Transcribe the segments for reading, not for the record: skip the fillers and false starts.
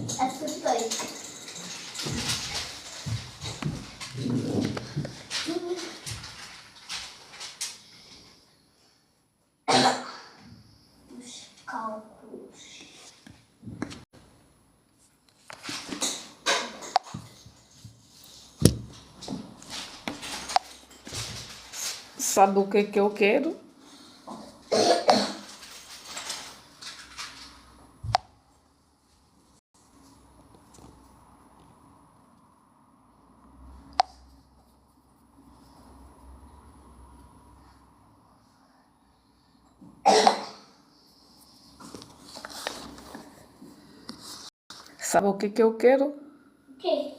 Acertei. Os cálculos. Sabe o que é que eu quero? Sabe o que é que eu quero? O quê?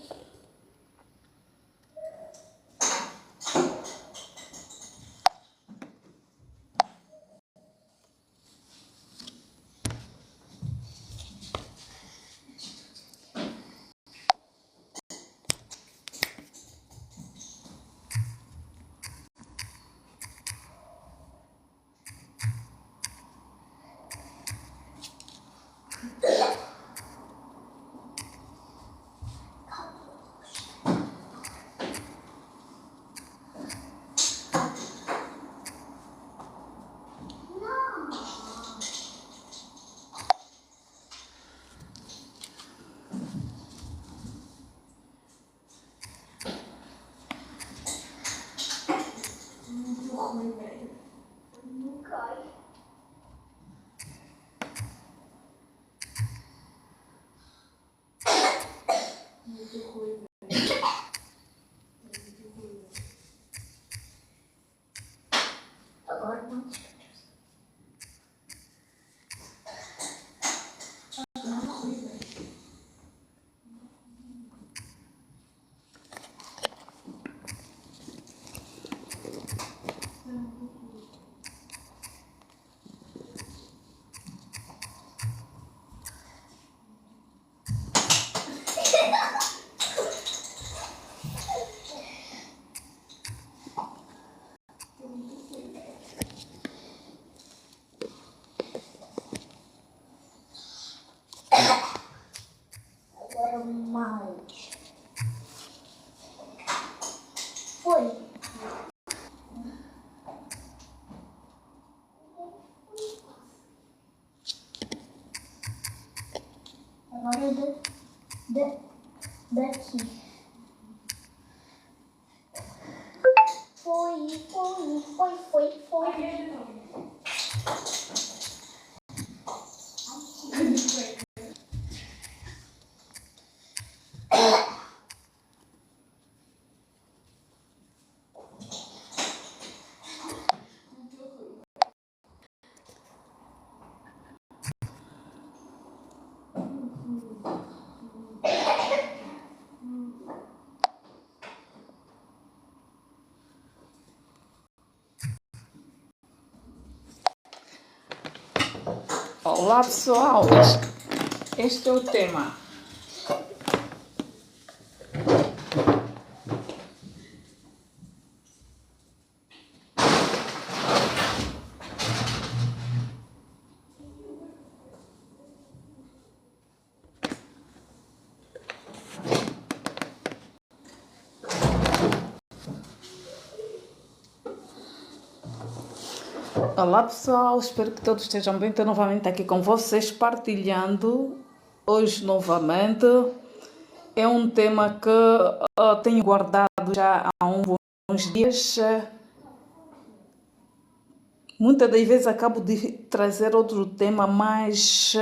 Muito ruim, velho. Não cai. Muito ruim, velho. Muito ruim. Agora não. Agora mais. Foi. Agora daqui. Foi. Olá pessoal, este é o tema. Olá pessoal, espero que todos estejam bem. Estou novamente aqui com vocês, partilhando hoje novamente. É um tema que tenho guardado já há uns dias. Muitas das vezes acabo de trazer outro tema mais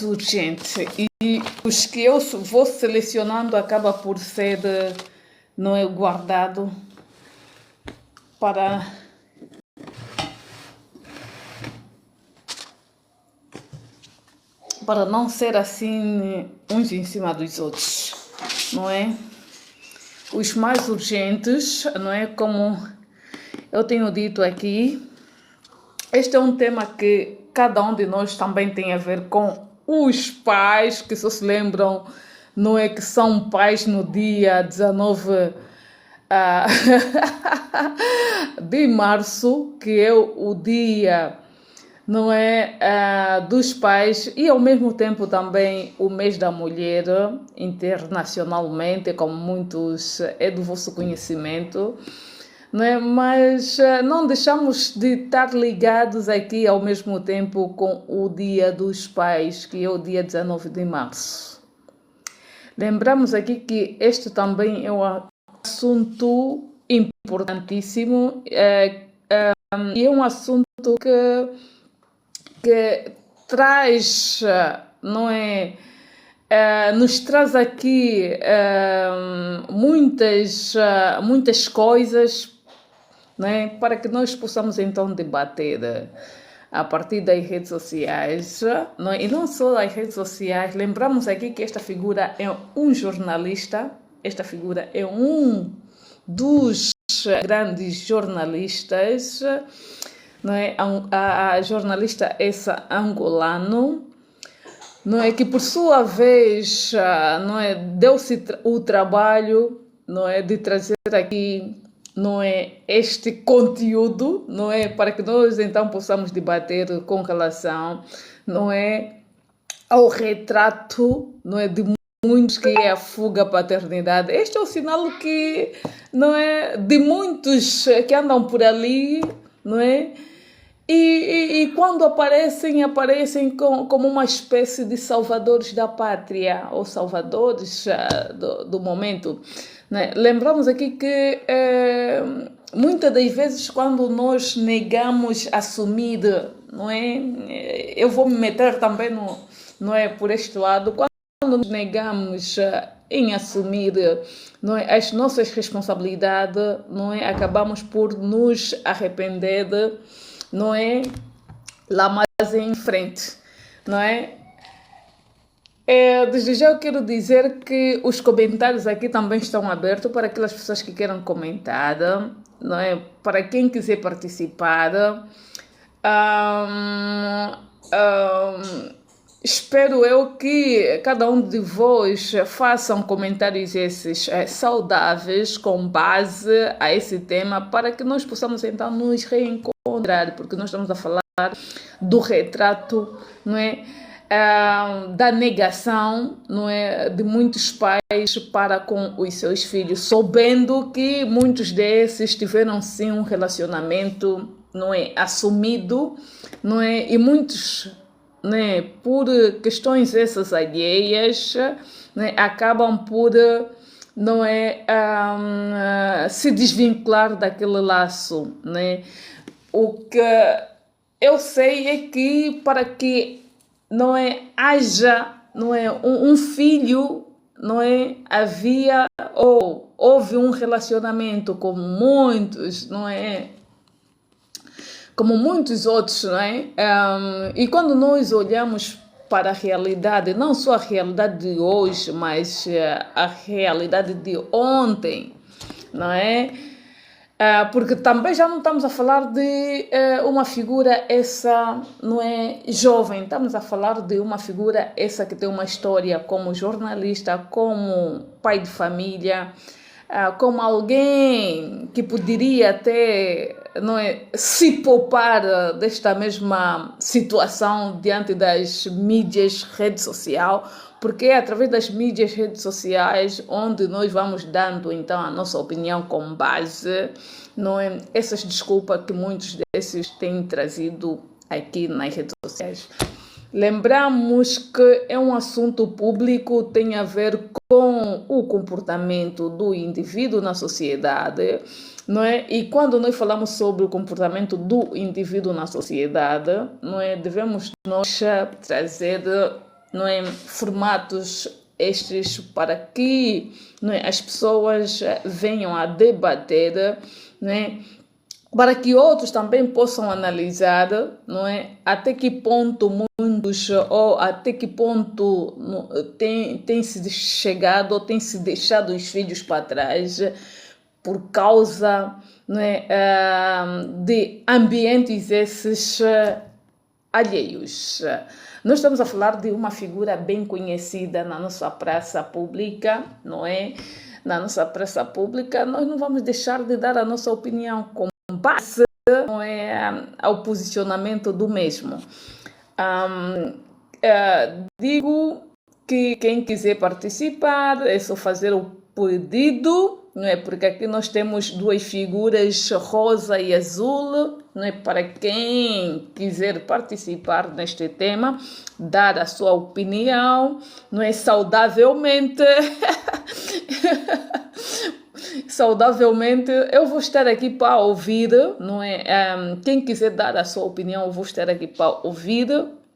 urgente. E os que eu vou selecionando acaba por ser não é guardado para não ser assim uns em cima dos outros, não é? Os mais urgentes, não é? Como eu tenho dito aqui, este é um tema que cada um de nós também tem a ver com os pais, que só se lembram, não é? Que são pais no dia 19 de março, que é o dia não é, dos pais e ao mesmo tempo também o mês da mulher internacionalmente, como muitos é do vosso conhecimento, não é? Mas não deixamos de estar ligados aqui ao mesmo tempo com o Dia dos Pais, que é o dia 19 de março. Lembramos aqui que este também é um assunto importantíssimo e é um assunto que traz, não é? Nos traz aqui muitas coisas, né, para que nós possamos então debater a partir das redes sociais, não é? E não só as redes sociais. Lembramos aqui que esta figura é um jornalista, esta figura é um dos grandes jornalistas, não é? A jornalista essa angolano, não é, que por sua vez, não é, deu-se o trabalho, não é, de trazer aqui, não é, este conteúdo, não é, para que nós então possamos debater com relação, não é, ao retrato, não é, de muitos que é a fuga à paternidade. Este é o sinal que, não é, de muitos que andam por ali, não é? E quando aparecem como uma espécie de salvadores da pátria, ou salvadores do momento, né? Lembramos aqui que muitas das vezes quando nós negamos assumir, não é? Eu vou me meter também não é, por este lado, quando nos negamos em assumir, não é, as nossas responsabilidades, não é, acabamos por nos arrepender, não é, lá mais em frente, não é? Desde já eu quero dizer que os comentários aqui também estão abertos para aquelas pessoas que queiram comentar, não é? Para quem quiser participar. Espero eu que cada um de vós façam comentários esses saudáveis com base a esse tema para que nós possamos então nos reencontrar, porque nós estamos a falar do retrato, não é? Da negação, não é, de muitos pais para com os seus filhos, sabendo que muitos desses tiveram sim um relacionamento, não é, assumido, não é, e muitos, né, por questões essas alheias, né, acabam por, não é, se desvincular daquele laço, né? O que eu sei é que para que, não é, haja, não é, um filho, não é, havia ou houve um relacionamento com muitos, não é, como muitos outros, não é? E quando nós olhamos para a realidade, não só a realidade de hoje, mas a realidade de ontem, não é? Porque também já não estamos a falar de uma figura essa, não é, jovem, estamos a falar de uma figura essa que tem uma história como jornalista, como pai de família, como alguém que poderia até, não é, se poupar desta mesma situação diante das mídias, rede social, porque é através das mídias, redes sociais, onde nós vamos dando então a nossa opinião com base, não é, essas desculpas que muitos desses têm trazido aqui nas redes sociais. Lembramos que é um assunto público, tem a ver com o comportamento do indivíduo na sociedade, não é? E quando nós falamos sobre o comportamento do indivíduo na sociedade, não é, devemos nós trazer, não é, formatos estes para que, não é, as pessoas venham a debater, não é, para que outros também possam analisar, não é, até que ponto muitos ou até que ponto tem se chegado ou tem se deixado os filhos para trás por causa, não é, de ambientes esses alheios. Nós estamos a falar de uma figura bem conhecida na nossa praça pública, não é? Na nossa praça pública, nós não vamos deixar de dar a nossa opinião com base, não é, ao posicionamento do mesmo. Digo que quem quiser participar é só fazer o pedido, não é? Porque aqui nós temos duas figuras, rosa e azul, não é? Para quem quiser participar neste tema, dar a sua opinião, não é? Saudavelmente. Saudavelmente, eu vou estar aqui para ouvir, não é? Quem quiser dar a sua opinião, eu vou estar aqui para ouvir,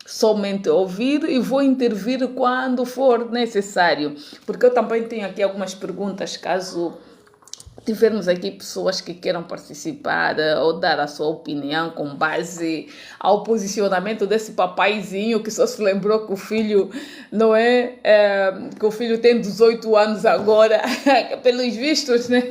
somente ouvir, e vou intervir quando for necessário, porque eu também tenho aqui algumas perguntas, caso tivermos aqui pessoas que queiram participar ou dar a sua opinião com base ao posicionamento desse papaizinho que só se lembrou que o filho, não é? Que o filho tem 18 anos agora, pelos vistos, né?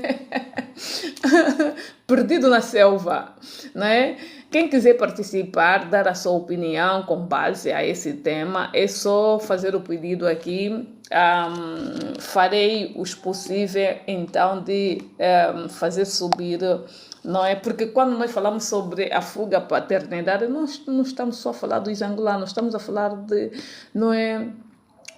Perdido na selva, não é? Quem quiser participar, dar a sua opinião com base a esse tema, é só fazer o pedido aqui. Farei os possíveis, então, de fazer subir, não é? Porque quando nós falamos sobre a fuga paternidade, nós não estamos só a falar dos angolanos, estamos a falar de, não é?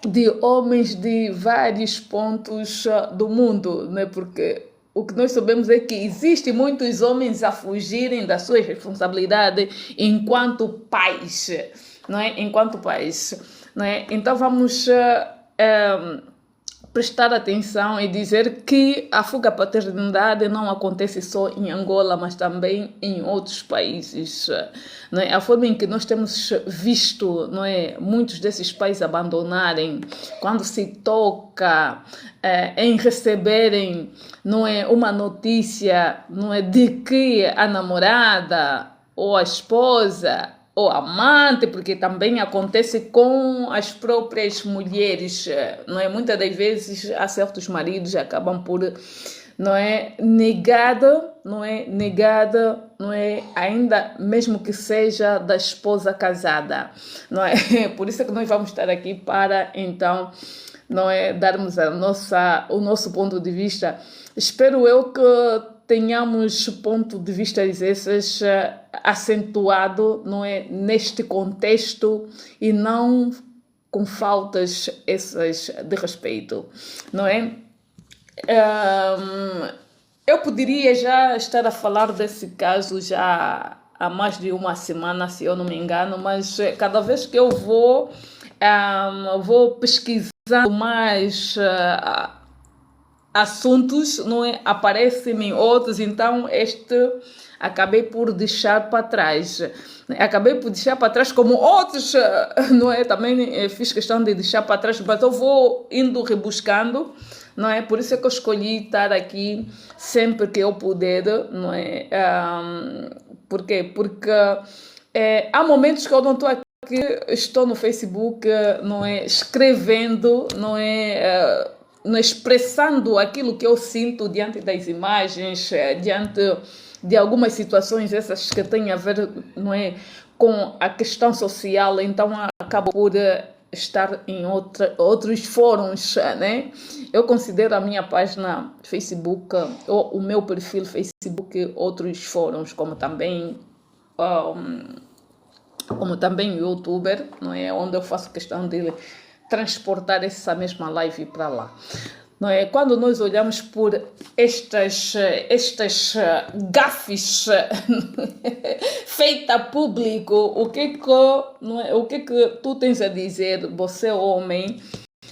De homens de vários pontos do mundo, né? Porque o que nós sabemos é que existem muitos homens a fugirem das suas responsabilidades enquanto pais, não é? Enquanto pais, não é? Então vamos prestar atenção e dizer que a fuga à paternidade não acontece só em Angola, mas também em outros países, não é? A forma em que nós temos visto, não é, muitos desses pais abandonarem quando se toca em receberem, não é, uma notícia, não é, de que a namorada ou a esposa ou amante, porque também acontece com as próprias mulheres, não é? Muitas das vezes há certos maridos que acabam por, não é, negada, não é, ainda mesmo que seja da esposa casada, não é? Por isso é que nós vamos estar aqui para, então, não é, darmos o nosso ponto de vista. Espero eu que tenhamos ponto de vista esses acentuado, não é, neste contexto e não com faltas essas de respeito, não é? Eu poderia já estar a falar desse caso já há mais de uma semana, se eu não me engano, mas cada vez que eu vou pesquisando mais assuntos, não é? Aparecem outros, então acabei por deixar para trás. Acabei por deixar para trás, como outros, não é? Também fiz questão de deixar para trás, mas eu vou indo rebuscando, não é? Por isso é que eu escolhi estar aqui sempre que eu puder, não é? Por quê? Porque há momentos que eu não estou aqui, estou no Facebook, não é? Escrevendo, não é? Expressando aquilo que eu sinto diante das imagens, diante de algumas situações essas que têm a ver, não é, com a questão social, então acabo por estar em outros fóruns, né? Eu considero a minha página Facebook, ou o meu perfil Facebook, outros fóruns, como também YouTuber, não é, onde eu faço questão de transportar essa mesma live para lá, não é? Quando nós olhamos por estas gafes feita público, não é? O que tu tens a dizer, você homem,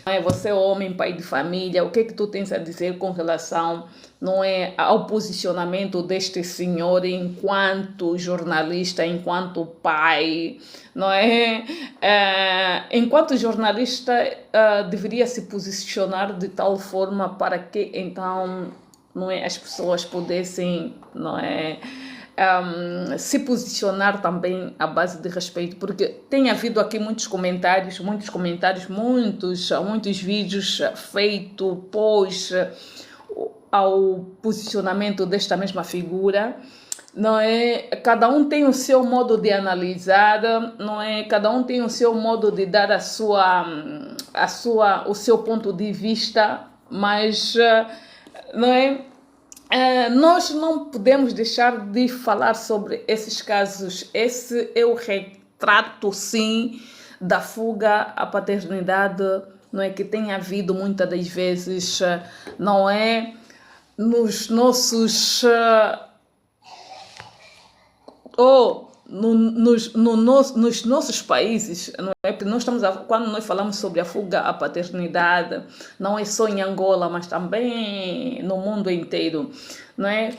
não é? Você homem, pai de família, o que tu tens a dizer com relação, não é, ao posicionamento deste senhor enquanto jornalista, enquanto pai, não é? Enquanto jornalista, deveria se posicionar de tal forma para que, então, não é, as pessoas pudessem, não é, se posicionar também à base de respeito, porque tem havido aqui muitos comentários, muitos vídeos feitos pós ao posicionamento desta mesma figura, não é? Cada um tem o seu modo de analisar, não é? Cada um tem o seu modo de dar o seu ponto de vista, mas não é? Nós não podemos deixar de falar sobre esses casos. Esse é o retrato, sim, da fuga à paternidade, não é, que tem havido muitas das vezes, não é, nos nossos ou nos nossos países, não é? Porque nós quando nós falamos sobre a fuga à paternidade, não é só em Angola, mas também no mundo inteiro, não é?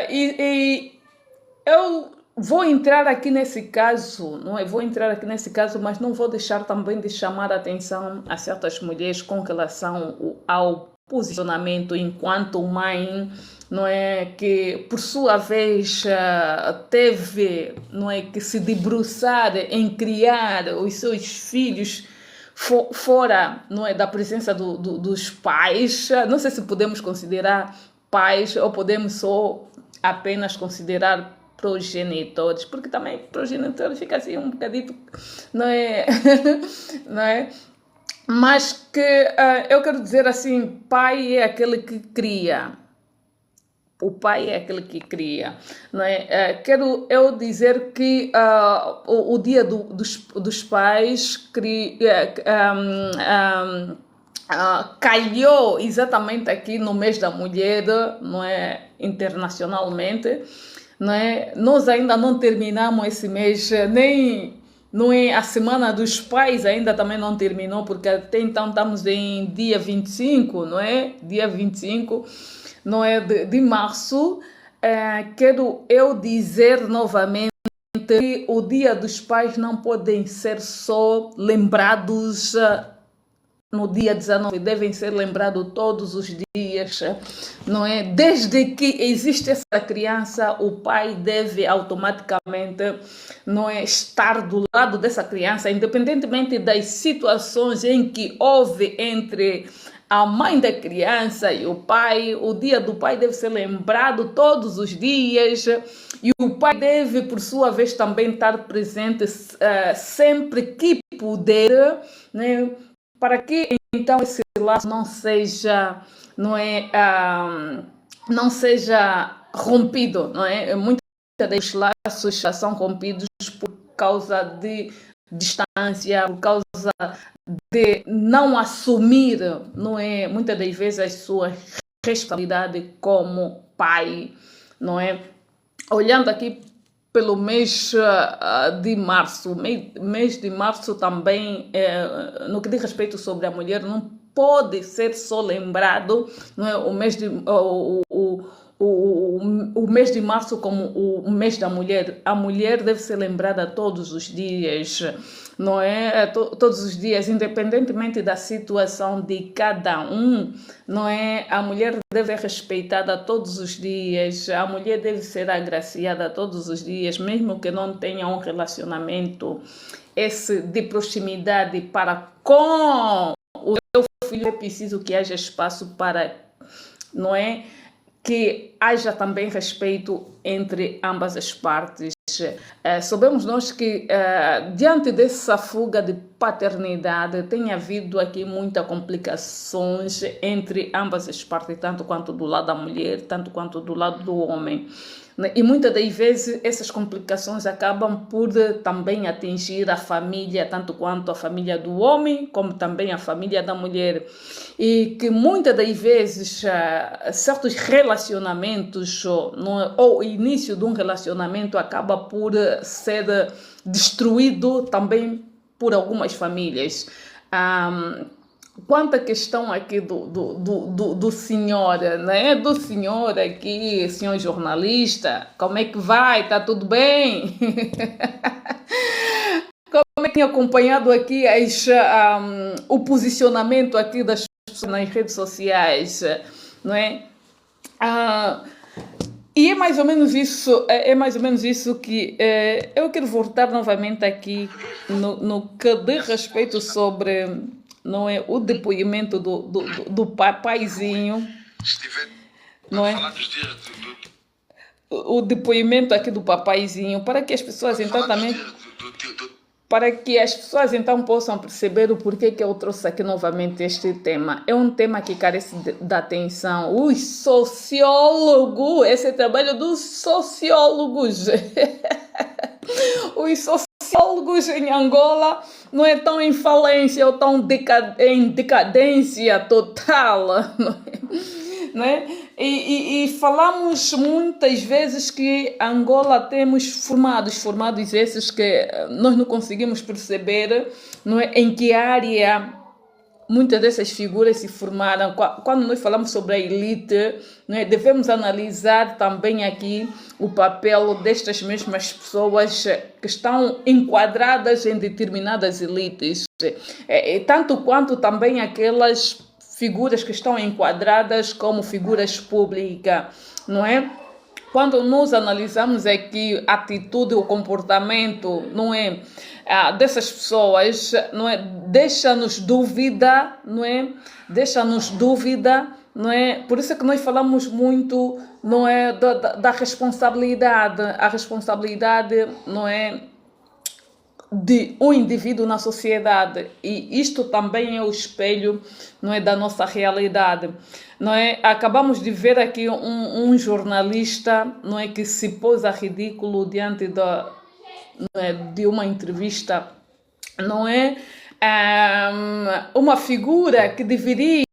E eu vou entrar aqui nesse caso, não é? Vou entrar aqui nesse caso, mas não vou deixar também de chamar a atenção a certas mulheres com relação ao posicionamento enquanto mãe, não é, que por sua vez teve, não é, que se debruçar em criar os seus filhos fora, não é, da presença dos pais. Não sei se podemos considerar pais ou podemos só apenas considerar progenitores, porque também progenitores fica assim um bocadinho, não é, não é? Mas que eu quero dizer assim, pai é aquele que cria. O pai é aquele que cria, não é? Quero eu dizer que o dia dos pais calhou exatamente aqui no mês da mulher, não é? Internacionalmente, não é? Nós ainda não terminamos esse mês, nem, não é, a semana dos pais ainda também não terminou, porque até então estamos em dia 25, não é? Dia 25, não é, de março. Quero eu dizer novamente que o dia dos pais não podem ser só lembrados no dia 19, devem ser lembrados todos os dias, não é? Desde que existe essa criança, o pai deve automaticamente, não é, estar do lado dessa criança, independentemente das situações em que houve entre a mãe da criança e o pai. O dia do pai deve ser lembrado todos os dias, e o pai deve, por sua vez, também estar presente sempre que puder, né? Para que então esse laço não seja, não é, não seja rompido, não é? Muitos desses laços são rompidos por causa de distância, por causa de não assumir, não é? Muitas das vezes a sua responsabilidade como pai, não é? Olhando aqui pelo mês de março, mês de março também, no que diz respeito sobre a mulher, não pode ser só lembrado, não é, o mês de março como o mês da mulher. A mulher deve ser lembrada todos os dias, não é? Todos os dias, independentemente da situação de cada um, não é? A mulher deve ser respeitada todos os dias, a mulher deve ser agraciada todos os dias, mesmo que não tenha um relacionamento de proximidade para com o seu filho. É preciso que haja espaço para, não é, que haja também respeito entre ambas as partes. Sabemos nós que diante dessa fuga de paternidade tem havido aqui muitas complicações entre ambas as partes, tanto quanto do lado da mulher, tanto quanto do lado do homem. E muitas das vezes essas complicações acabam por também atingir a família, tanto quanto a família do homem, como também a família da mulher. E que muitas das vezes certos relacionamentos, ou o início de um relacionamento acaba por ser destruído também por algumas famílias. Quanto à questão aqui do senhor, né? Do senhor aqui, senhor jornalista, como é que vai? Tá tudo bem? Como é que tem acompanhado aqui o posicionamento aqui das pessoas nas redes sociais, não é? E é mais ou menos isso que eu quero voltar novamente aqui no que diz respeito sobre, não é, o depoimento do papaizinho, não é? O depoimento aqui do papaizinho, para que as pessoas então também... para que as pessoas então possam perceber o porquê que eu trouxe aqui novamente este tema. É um tema que carece da atenção. Os sociólogos, esse é o trabalho dos sociólogos. Os sociólogos em Angola não é tão em falência ou tão em decadência total, não é? E falamos muitas vezes que Angola temos formados esses que nós não conseguimos perceber, não é, em que área muitas dessas figuras se formaram. Quando nós falamos sobre a elite, não é, devemos analisar também aqui o papel destas mesmas pessoas que estão enquadradas em determinadas elites, tanto quanto também aquelas figuras que estão enquadradas como figuras públicas, não é? Quando nós analisamos aqui a atitude, o comportamento, não é, dessas pessoas, não é, deixa-nos dúvida, não é? Deixa-nos dúvida, não é? Por isso é que nós falamos muito, não é, da responsabilidade, a responsabilidade, não é, de um indivíduo na sociedade, e isto também é o espelho, não é, da nossa realidade, não é? Acabamos de ver aqui um jornalista, não é, que se pôs a ridículo diante não é, de uma entrevista, não é, uma figura que deveria,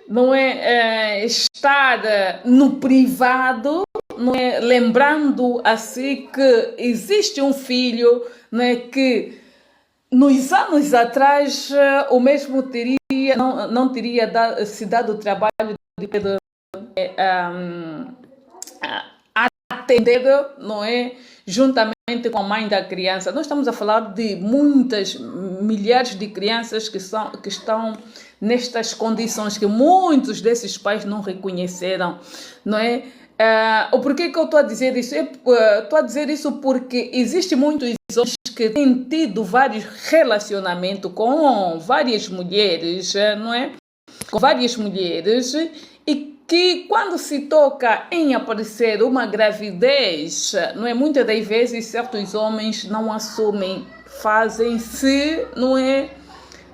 não é, estar no privado, não é, lembrando assim que existe um filho, não é, que nos anos atrás o mesmo não teria se dado o trabalho de atender, não é, juntamente com a mãe da criança. Nós estamos a falar de muitas milhares de crianças que estão nestas condições que muitos desses pais não reconheceram, não é? O porquê que eu estou a dizer isso? Estou a dizer isso porque existem muitos homens que têm tido vários relacionamentos com várias mulheres, não é? Com várias mulheres, e que quando se toca em aparecer uma gravidez, não é? Muitas das vezes certos homens não assumem, fazem-se, não é,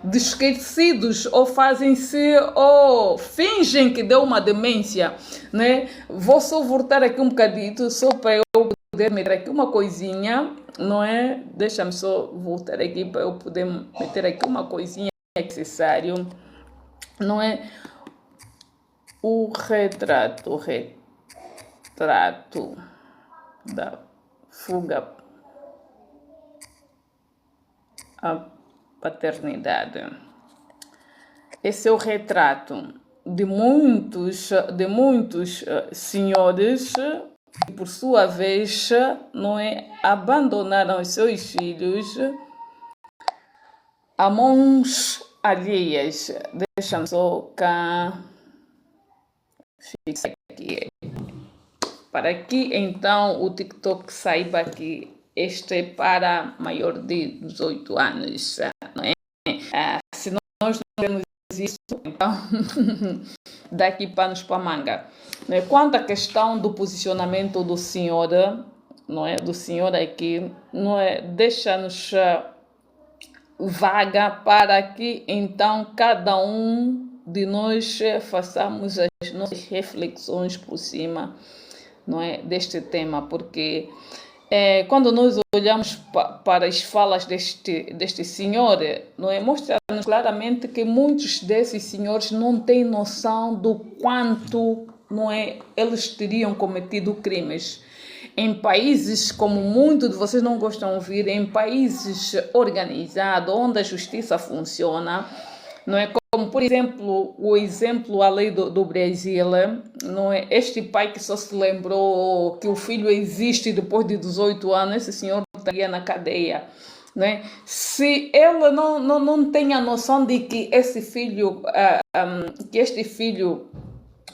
de esquecidos, ou fazem-se, ou fingem que deu uma demência, né? Vou só voltar aqui um bocadinho, só para eu poder meter aqui uma coisinha, não é? Deixa-me só voltar aqui para eu poder meter aqui uma coisinha necessário, não é? O retrato da fuga à paternidade. Esse é o retrato de muitos senhores que, por sua vez, não é, abandonaram os seus filhos a mãos alheias. Deixa-me só cá fixar aqui. Para que então o TikTok saiba que este é para maior de 18 anos, não é? Se nós não vemos isso, então daqui panos para manga. Quanto à questão do posicionamento do senhor, não é? Do senhor aqui, não é? Deixa-nos vaga para que então cada um de nós façamos as nossas reflexões por cima, não é, deste tema, porque quando nós olhamos para as falas deste senhor, não é, mostra-nos claramente que muitos desses senhores não têm noção do quanto, não é, eles teriam cometido crimes. Em países, como muitos de vocês não gostam de ouvir, em países organizados, onde a justiça funciona, não é? Como, por exemplo, a lei do Brasil, não é? Este pai que só se lembrou que o filho existe depois de 18 anos, esse senhor estaria na cadeia, não é? Se ele não tem a noção de que esse filho, que este filho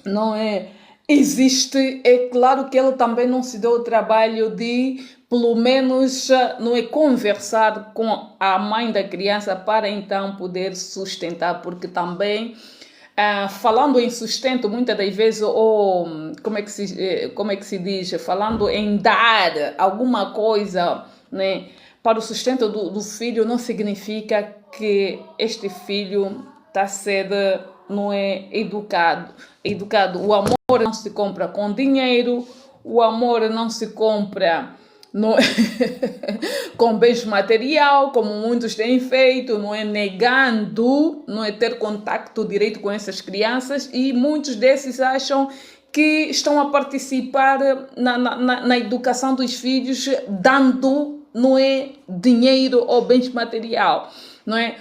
não é, existe, é claro que ele também não se deu o trabalho de, pelo menos, não é, conversar com a mãe da criança para então poder sustentar, porque também falando em sustento, muitas das vezes, ou como é que se diz, falando em dar alguma coisa, né, para o sustento do filho, não significa que este filho está a ser, não é, educado. O amor não se compra com dinheiro, o amor não se compra não é com bens material, como muitos têm feito, não é negando, não é ter contacto direito com essas crianças, e muitos desses acham que estão a participar na educação dos filhos, dando, não é, dinheiro ou bens material, não é?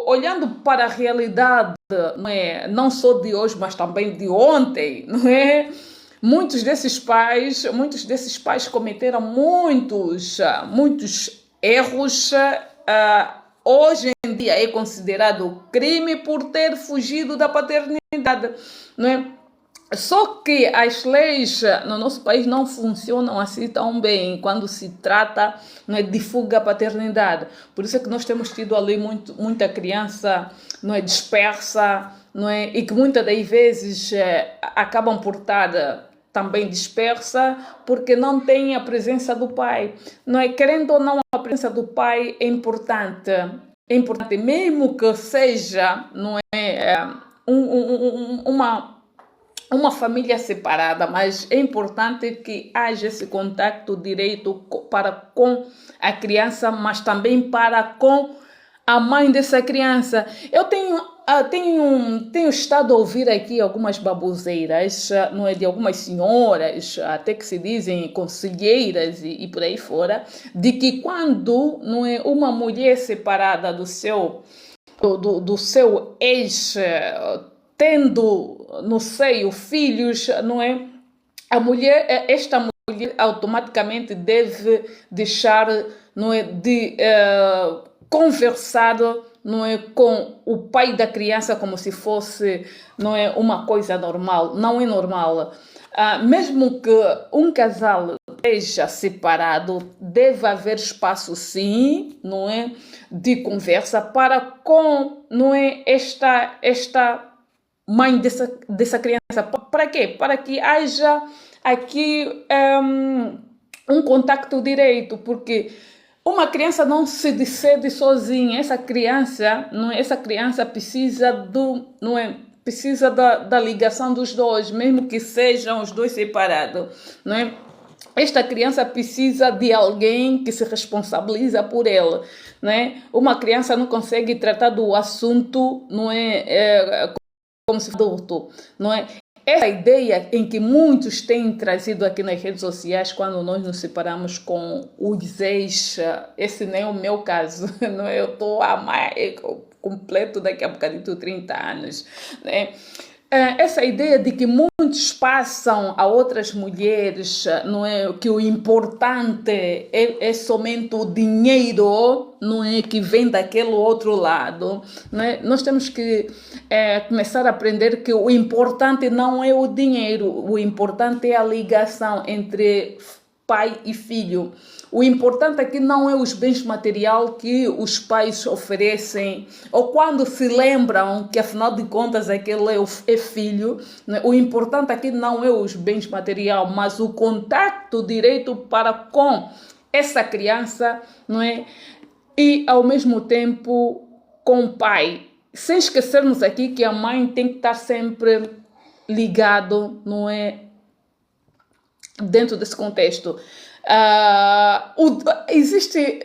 Olhando para a realidade, não é, não só de hoje, mas também de ontem, não é? Muitos desses pais cometeram muitos erros. Hoje em dia é considerado crime por ter fugido da paternidade, não é? Só que as leis no nosso país não funcionam assim tão bem quando se trata, não é, de fuga à paternidade. Por isso é que nós temos tido ali muita criança, não é, dispersa, não é, e que muitas das vezes acabam por estar também dispersa porque não tem a presença do pai, não é? Querendo ou não, a presença do pai é importante. É importante, mesmo que seja, não é, uma família separada, mas é importante que haja esse contato direito para com a criança, mas também para com a mãe dessa criança. Eu tenho estado a ouvir aqui algumas baboseiras, não é, de algumas senhoras, até que se dizem conselheiras e por aí fora, de que quando, não é, uma mulher separada do seu ex, tendo no seio filhos, não é? Esta mulher automaticamente deve deixar, não é, de conversar, não é, com o pai da criança como se fosse, não é, uma coisa normal. Não é normal. Mesmo que um casal esteja separado, deve haver espaço, sim, não é, de conversa para com, não é, esta mãe dessa criança. Para quê? Para que haja aqui um contacto direito, porque uma criança não se decide sozinha. Essa criança, não é? Essa criança precisa não é? Precisa da ligação dos dois, mesmo que sejam os dois separados, não é? Esta criança precisa de alguém que se responsabiliza por ela, não é? Uma criança não consegue tratar do assunto, não é, como se fosse adulto, não é? Essa ideia em que muitos têm trazido aqui nas redes sociais quando nós nos separamos com os ex, esse nem é o meu caso, não é? Eu estou a mais, completo daqui a bocadinho 30 anos, né? Essa ideia de que muitos passam a outras mulheres, não é, que o importante é somente o dinheiro, não é, que vem daquele outro lado, não é? Nós temos que começar a aprender que o importante não é o dinheiro, o importante é a ligação entre pai e filho. O importante aqui não é os bens materiais que os pais oferecem, ou quando se lembram que, afinal de contas, aquele é filho, né? O importante aqui não é os bens materiais, mas o contato direito para com essa criança, não é? E, ao mesmo tempo, com o pai. Sem esquecermos aqui que a mãe tem que estar sempre ligado, não é? Dentro desse contexto. Existem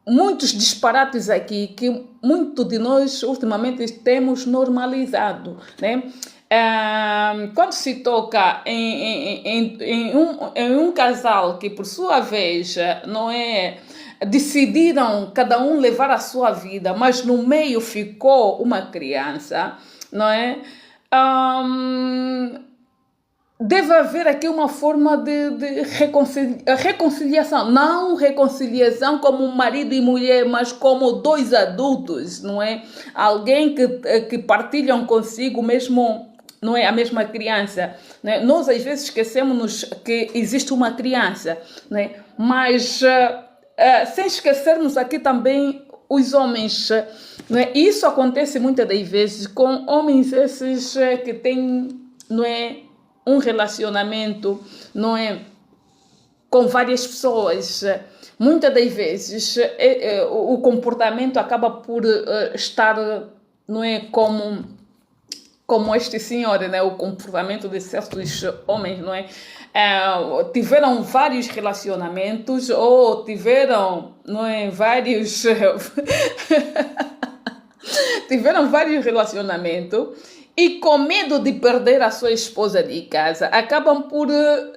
muitos disparates aqui que muito de nós ultimamente temos normalizado, né? Quando se toca em um casal que, por sua vez, não é, decidiram cada um levar a sua vida, mas no meio ficou uma criança, não é? Deve haver aqui uma forma de reconciliação. Não reconciliação como marido e mulher, mas como dois adultos, não é? Alguém que partilham consigo mesmo, não é, a mesma criança, né? Nós às vezes esquecemos que existe uma criança, né? Mas sem esquecermos aqui também os homens, não é? Isso acontece muitas das vezes com homens esses que têm, não é, um relacionamento, não é, com várias pessoas. Muitas das vezes o comportamento acaba por estar, não é, como este senhor, né? O comportamento de certos homens, não é? Tiveram vários relacionamentos ou tiveram, não é, vários tiveram vários relacionamentos e com medo de perder a sua esposa de casa, acabam por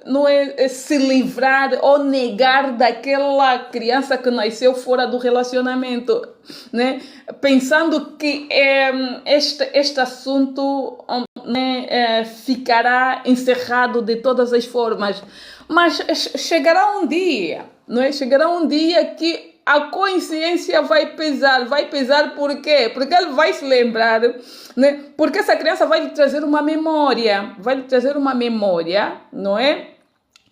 não é, se livrar ou negar daquela criança que nasceu fora do relacionamento, né? Pensando que este assunto, né, ficará encerrado de todas as formas. Mas chegará um dia, não é? Chegará um dia que a consciência vai pesar por quê? Porque ele vai se lembrar, né? Porque essa criança vai lhe trazer uma memória, não é?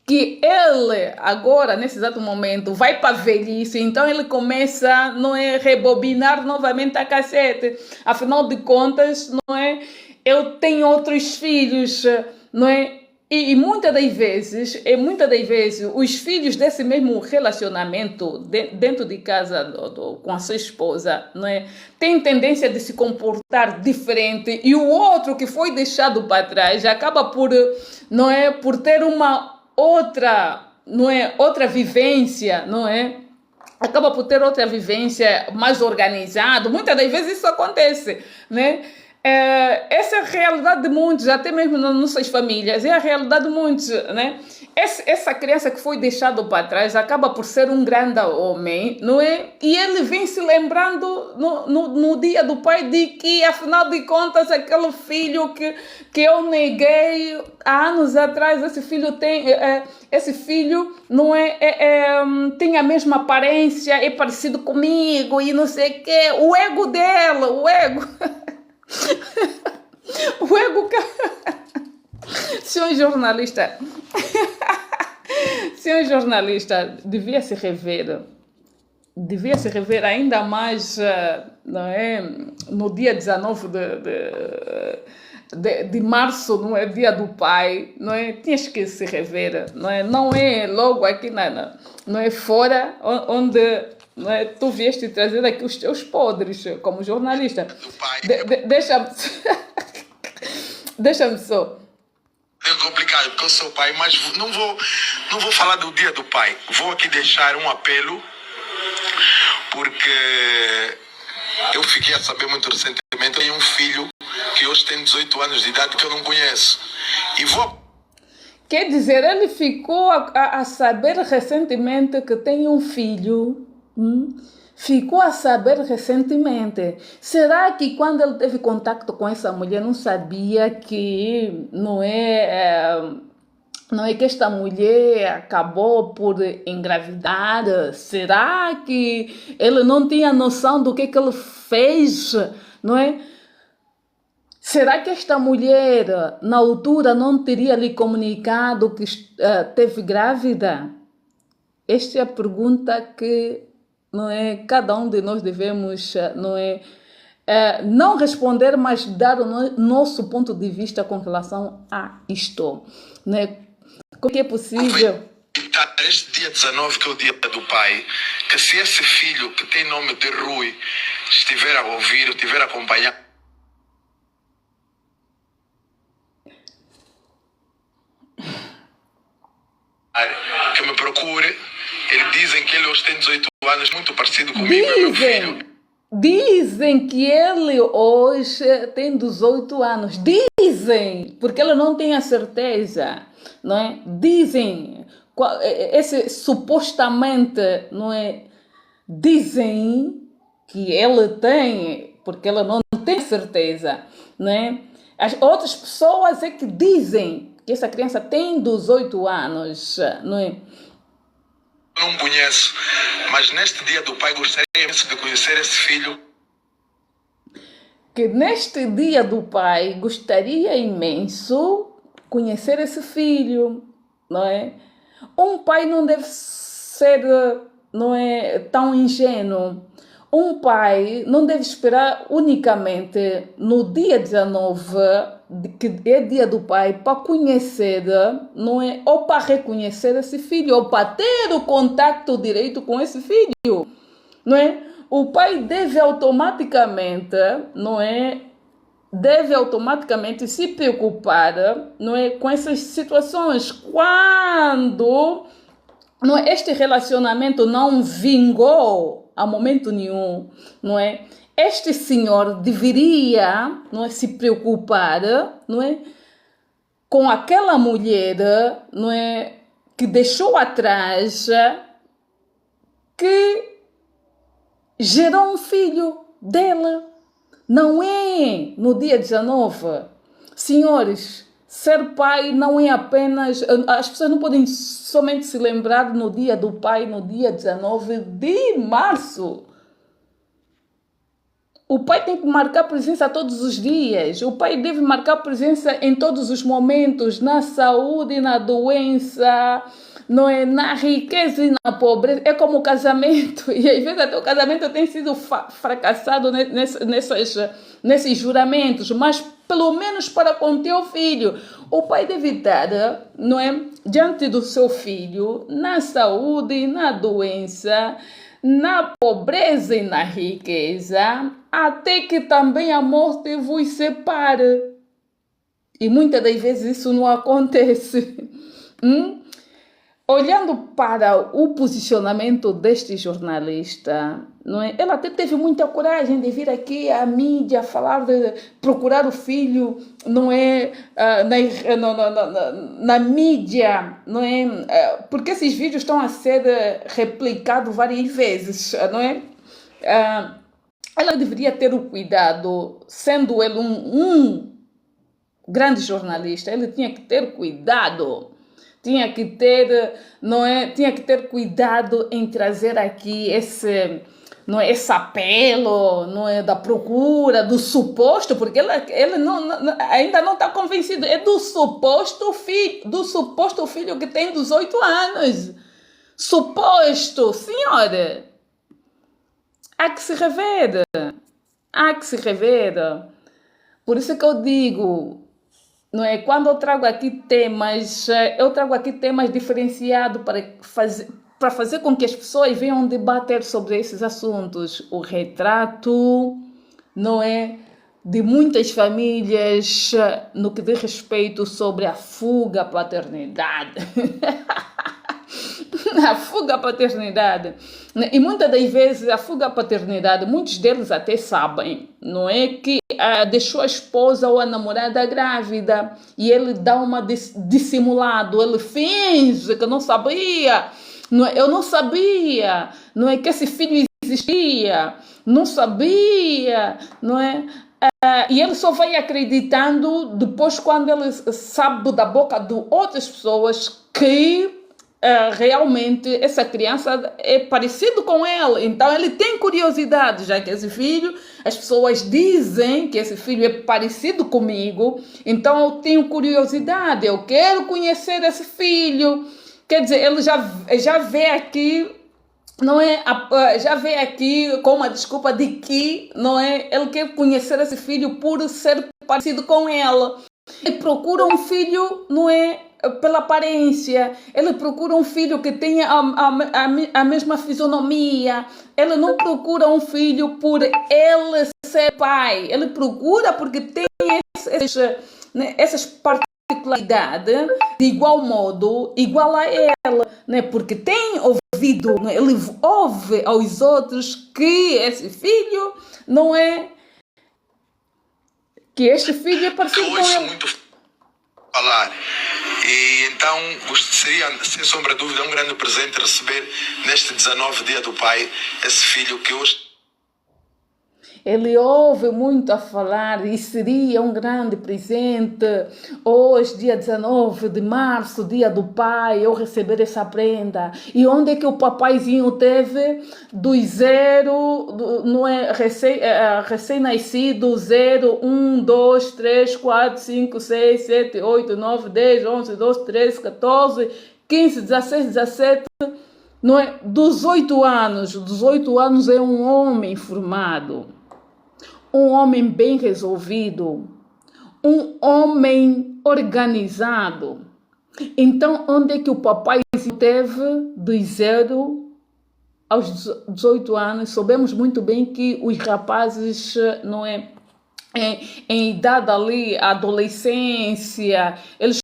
Que ele agora, nesse exato momento, vai para a velhice, então ele começa, não é, rebobinar novamente a cassete. Afinal de contas, não é? Eu tenho outros filhos, não é? E muitas das vezes, os filhos desse mesmo relacionamento dentro de casa com a sua esposa, não é, têm tendência de se comportar diferente e o outro que foi deixado para trás acaba por, não é, por ter uma outra, não é, outra vivência, não é? Acaba por ter outra vivência mais organizada. Muitas das vezes isso acontece, né? Essa é a realidade de muitos, até mesmo nas nossas famílias, é a realidade de muitos, né? Essa criança que foi deixada para trás acaba por ser um grande homem, não é? E ele vem se lembrando no dia do pai de que, afinal de contas, aquele filho que eu neguei há anos atrás, esse filho não tem a mesma aparência, é parecido comigo e não sei o quê. O ego dela, o ego... O ego. Senhor jornalista, devia se rever ainda mais, não é? No dia 19 de março, não é? Dia do pai, não é? Tinhas que se rever, não é? Não é logo aqui, não é fora, onde. Não é? Tu vieste trazer aqui os teus podres como jornalista. Deixa-me só. É complicado porque eu sou pai, mas não vou falar do dia do pai. Vou aqui deixar um apelo, porque eu fiquei a saber muito recentemente. Eu tenho um filho que hoje tem 18 anos de idade que eu não conheço. E vou... Quer dizer, ele ficou a saber recentemente que tem um filho. Ficou a saber recentemente. Será que quando ele teve contato com essa mulher não sabia que não é que esta mulher acabou por engravidar? Será que ele não tinha noção do que ele fez, não é? Será que esta mulher na altura não teria lhe comunicado que teve grávida? Esta é a pergunta que, não é, cada um de nós devemos, não responder, mas dar o nosso ponto de vista com relação a isto, né? Como que é possível? Este dia 19, que é o dia do pai, que se esse filho que tem nome de Rui estiver a ouvir, estiver a acompanhar, que me procure. Eles dizem que ele hoje tem 18 anos, muito parecido comigo, é meu filho. Dizem que ele hoje tem 18 anos. Dizem, porque ele não tem a certeza, não é? Dizem, esse supostamente, não é? Dizem que ele tem, porque ele não tem certeza, não é? As outras pessoas é que dizem que essa criança tem 18 anos, não é? Não conheço, mas neste dia do pai gostaria de conhecer esse filho. Que neste dia do pai gostaria imenso conhecer esse filho, não é? Um pai não deve ser, não é, tão ingênuo. um pai não deve esperar unicamente no dia 19, que é dia do pai, para conhecer, não é? Ou para reconhecer esse filho, ou para ter o contato direito com esse filho, não é? O pai deve automaticamente, não é? Deve automaticamente se preocupar, não é? Com essas situações. Quando, não é? Este relacionamento não vingou a momento nenhum, não é? Este senhor deveria, não é, se preocupar, não é, com aquela mulher, não é, que deixou atrás, que gerou um filho dela. Não é no dia 19. Senhores, ser pai não é apenas... As pessoas não podem somente se lembrar no dia do pai, no dia 19 de março. O pai tem que marcar presença todos os dias. O pai deve marcar presença em todos os momentos, na saúde, na doença, não é? Na riqueza e na pobreza. É como o casamento. E às vezes até o casamento tem sido fracassado nesses juramentos. Mas pelo menos para com teu filho, o pai deve estar, não é, diante do seu filho, na saúde, na doença, na pobreza e na riqueza, até que também a morte vos separe. E muitas das vezes isso não acontece. Olhando para o posicionamento deste jornalista, não é? Ela até teve muita coragem de vir aqui à mídia falar, de procurar o filho, não é? Na mídia, não é? Porque esses vídeos estão a ser replicados várias vezes, não é? Ela deveria ter o cuidado, sendo ele um grande jornalista, ele tinha que ter cuidado. Tinha que ter, não é? Tinha que ter cuidado em trazer aqui esse, não é? Esse apelo, não é? Da procura, do suposto, porque ele ainda não está convencido. É do suposto filho que tem 18 anos. Suposto, senhora. Há que se rever. Há que se rever. Por isso que eu digo, não é? Quando eu trago aqui temas diferenciados para fazer com que as pessoas venham debater sobre esses assuntos. O retrato, não é, de muitas famílias no que diz respeito sobre a fuga à paternidade. A fuga à paternidade. E muitas das vezes a fuga à paternidade, muitos deles até sabem, não é, que deixou a esposa ou a namorada grávida e ele dá uma dissimulado, ele finge que não sabia, não é? Eu não sabia, não é, que esse filho existia, não sabia, não é? E ele só vai acreditando depois quando ele sabe da boca de outras pessoas que realmente essa criança é parecido com ele, então ele tem curiosidade, já que esse filho, as pessoas dizem que esse filho é parecido comigo, então eu tenho curiosidade, eu quero conhecer esse filho. Quer dizer, ele já vê aqui, não é, já vê aqui com uma desculpa de que, não é, ele quer conhecer esse filho por ser parecido com ele. Ele procura um filho, não é, pela aparência. Ele procura um filho que tenha a mesma fisionomia. Ele não procura um filho por ele ser pai. Ele procura porque tem essas particularidades de igual modo, igual a ela, né? Porque tem ouvido, né? Ele ouve aos outros que esse filho não é, que este filho é parecido com ele. Muito falar. E então seria, sem sombra de dúvida, um grande presente receber neste 19 dia do pai esse filho que hoje... Ele ouve muito a falar e seria um grande presente hoje, dia 19 de março, dia do pai, eu receber essa prenda. E onde é que o papaizinho teve do zero, não é, recém-nascido, 0, 1, 2, 3, 4, 5, 6, 7, 8, 9, 10, 11, 12, 13, 14, 15, 16, 17... não é? 18 anos. 18 anos é um homem formado, um homem bem resolvido, um homem organizado. Então, onde é que o papai teve de 0 aos 18 anos? Sabemos muito bem que os rapazes, não é, em idade ali, adolescência, eles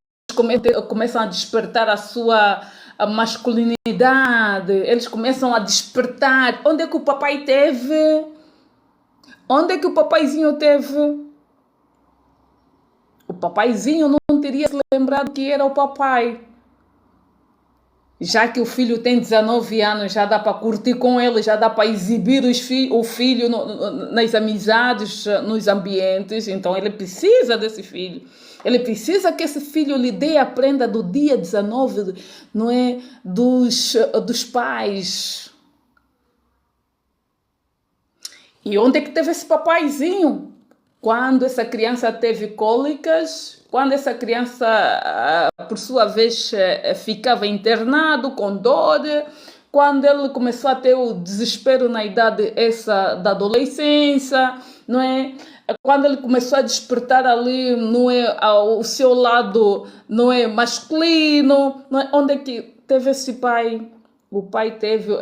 começam a despertar a sua masculinidade, eles começam a despertar. Onde é que o papai teve? Onde é que o papaizinho teve? O papaizinho não teria se lembrado que era o papai. Já que o filho tem 19 anos, já dá para curtir com ele, já dá para exibir o filho nas amizades, nos ambientes. Então ele precisa desse filho. Ele precisa que esse filho lhe dê a prenda do dia 19, não é? Dos pais. E onde é que teve esse papaizinho? Quando essa criança teve cólicas, quando essa criança, por sua vez, ficava internado com dor, quando ele começou a ter o desespero na idade da adolescência, não é? Quando ele começou a despertar ali, não é, o seu lado, não é, masculino, não é? Onde é que teve esse pai? O pai teve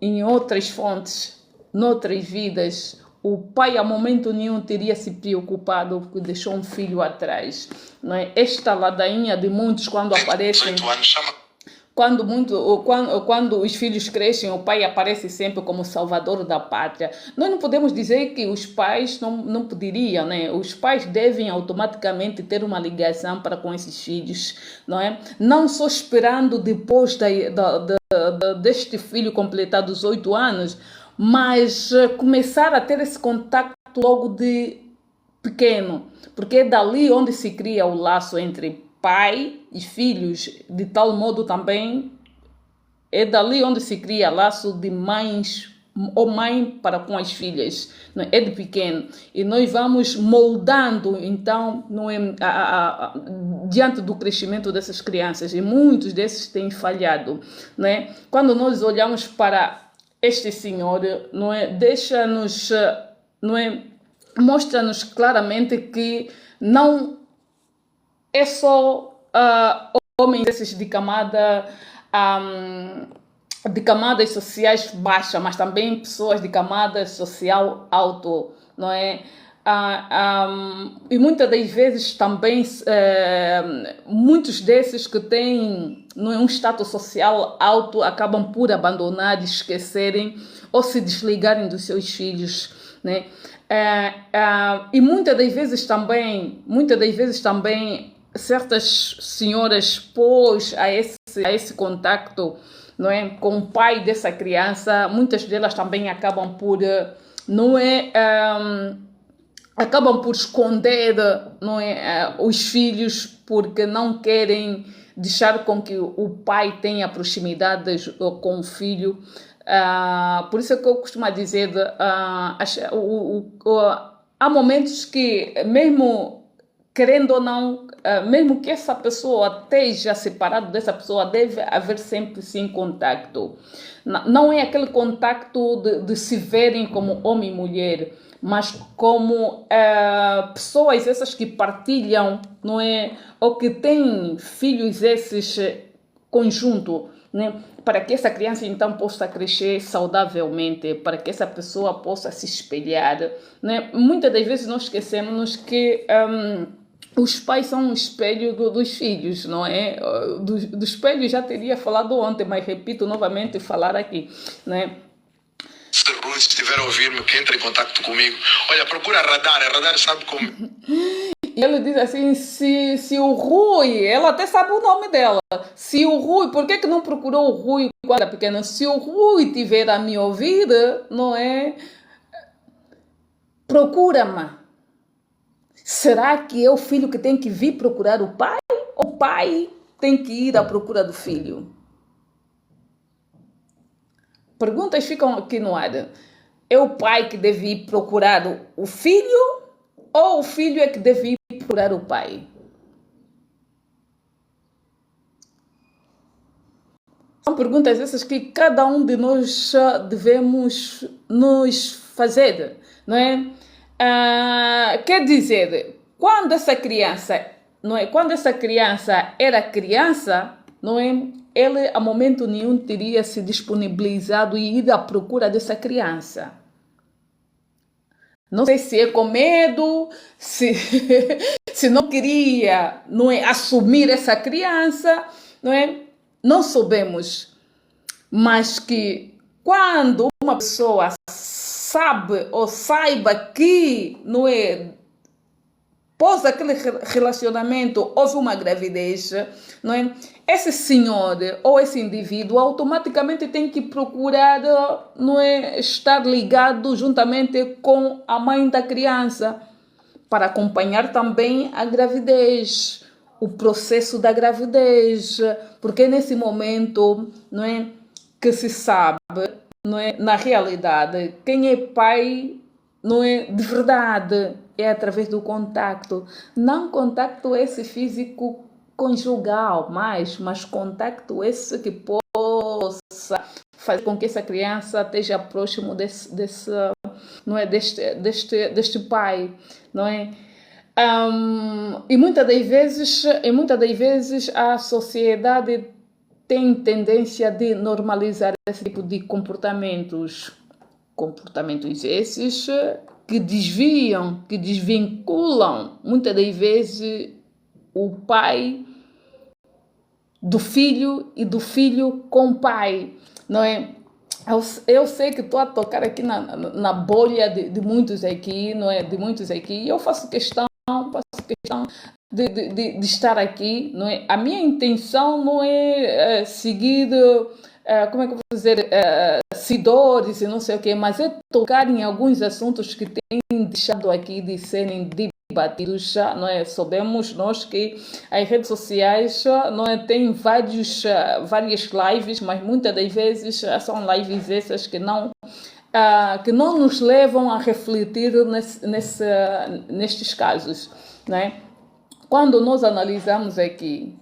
em outras fontes, noutras vidas. O pai, a momento nenhum, teria se preocupado porque deixou um filho atrás. Não é? Esta ladainha de muitos, quando aparecem... Quando os filhos crescem, o pai aparece sempre como salvador da pátria. Nós não podemos dizer que os pais não poderiam, né? Os pais devem automaticamente ter uma ligação para com esses filhos, não é? Não só esperando depois deste filho completar 18 anos, mas começar a ter esse contato logo de pequeno, porque é dali onde se cria o laço entre pai e filhos, de tal modo também é dali onde se cria laço de mães ou mãe para com as filhas, não é? É de pequeno, e nós vamos moldando então, não é, diante do crescimento dessas crianças, e muitos desses têm falhado, não é? Quando nós olhamos para este Senhor, não é, deixa-nos, não é, mostra-nos claramente que não é só homens desses de camadas sociais baixas, mas também pessoas de camada social alto, não é? E muitas das vezes também muitos desses que têm, não é, um status social alto acabam por abandonar, esquecerem ou se desligarem dos seus filhos, né? E muitas das vezes também certas senhoras, pós a esse contacto, não é, com o pai dessa criança, muitas delas também acabam por, não é, acabam por esconder, não é, os filhos, porque não querem deixar com que o pai tenha proximidade com o filho. Por isso é que eu costumo dizer, há momentos que, mesmo querendo ou não, mesmo que essa pessoa esteja separada dessa pessoa, deve haver sempre sim contacto. Não é aquele contacto de se verem como homem e mulher, mas como pessoas essas que partilham, não é, ou que têm filhos esses conjunto, né? Para que essa criança então possa crescer saudavelmente, para que essa pessoa possa se espelhar, né? Muitas das vezes nós esquecemos que os pais são um espelho dos filhos, não é? Do espelho já teria falado ontem, mas repito novamente falar aqui, né? Se estiver a ouvir-me, que entre em contato comigo. Olha, procura a Radar sabe como... E ele diz assim, se o Rui, ela até sabe o nome dela, se o Rui, por que não procurou o Rui quando era pequena? Se o Rui tiver a me ouvir, não é? Procura-me. Será que é o filho que tem que vir procurar o pai? Ou o pai tem que ir à procura do filho? Perguntas ficam aqui no ar. É o pai que deve ir procurar o filho? Ou o filho é que deve ir procurar o pai? perguntas essas que cada um de nós devemos nos fazer, não é? Quer dizer, quando essa criança, não é? Quando essa criança era criança, não é? Ele a momento nenhum teria se disponibilizado e ido à procura dessa criança. Não sei se é com medo, se, se não queria, não é, assumir essa criança, não é? Não sabemos, mas que quando uma pessoa sabe ou saiba que, não é, pós aquele relacionamento houve uma gravidez, não é? Esse senhor ou esse indivíduo automaticamente tem que procurar, não é, estar ligado juntamente com a mãe da criança para acompanhar também a gravidez, o processo da gravidez, porque nesse momento, não é, que se sabe, não é, na realidade, quem é pai, não é, de verdade, é através do contacto, não contacto esse físico conjugal, mas contacto esse que possa fazer com que essa criança esteja próximo desse não é, deste pai, não é? E muitas das vezes a sociedade tem tendência de normalizar esse tipo de comportamentos esses que desviam, que desvinculam muitas das vezes o pai do filho e do filho com o pai, não é? Eu sei que estou a tocar aqui na bolha de muitos aqui, não é? De muitos aqui, e eu faço questão de estar aqui, não é? A minha intenção não é seguir, como é que eu vou dizer, seguidores e não sei o quê, mas é tocar em alguns assuntos que têm deixado aqui de serem debatidos, não é? Sabemos nós que as redes sociais, não é, têm várias lives, mas muitas das vezes são lives essas que não nos levam a refletir nestes casos, né? Quando nós analisamos aqui.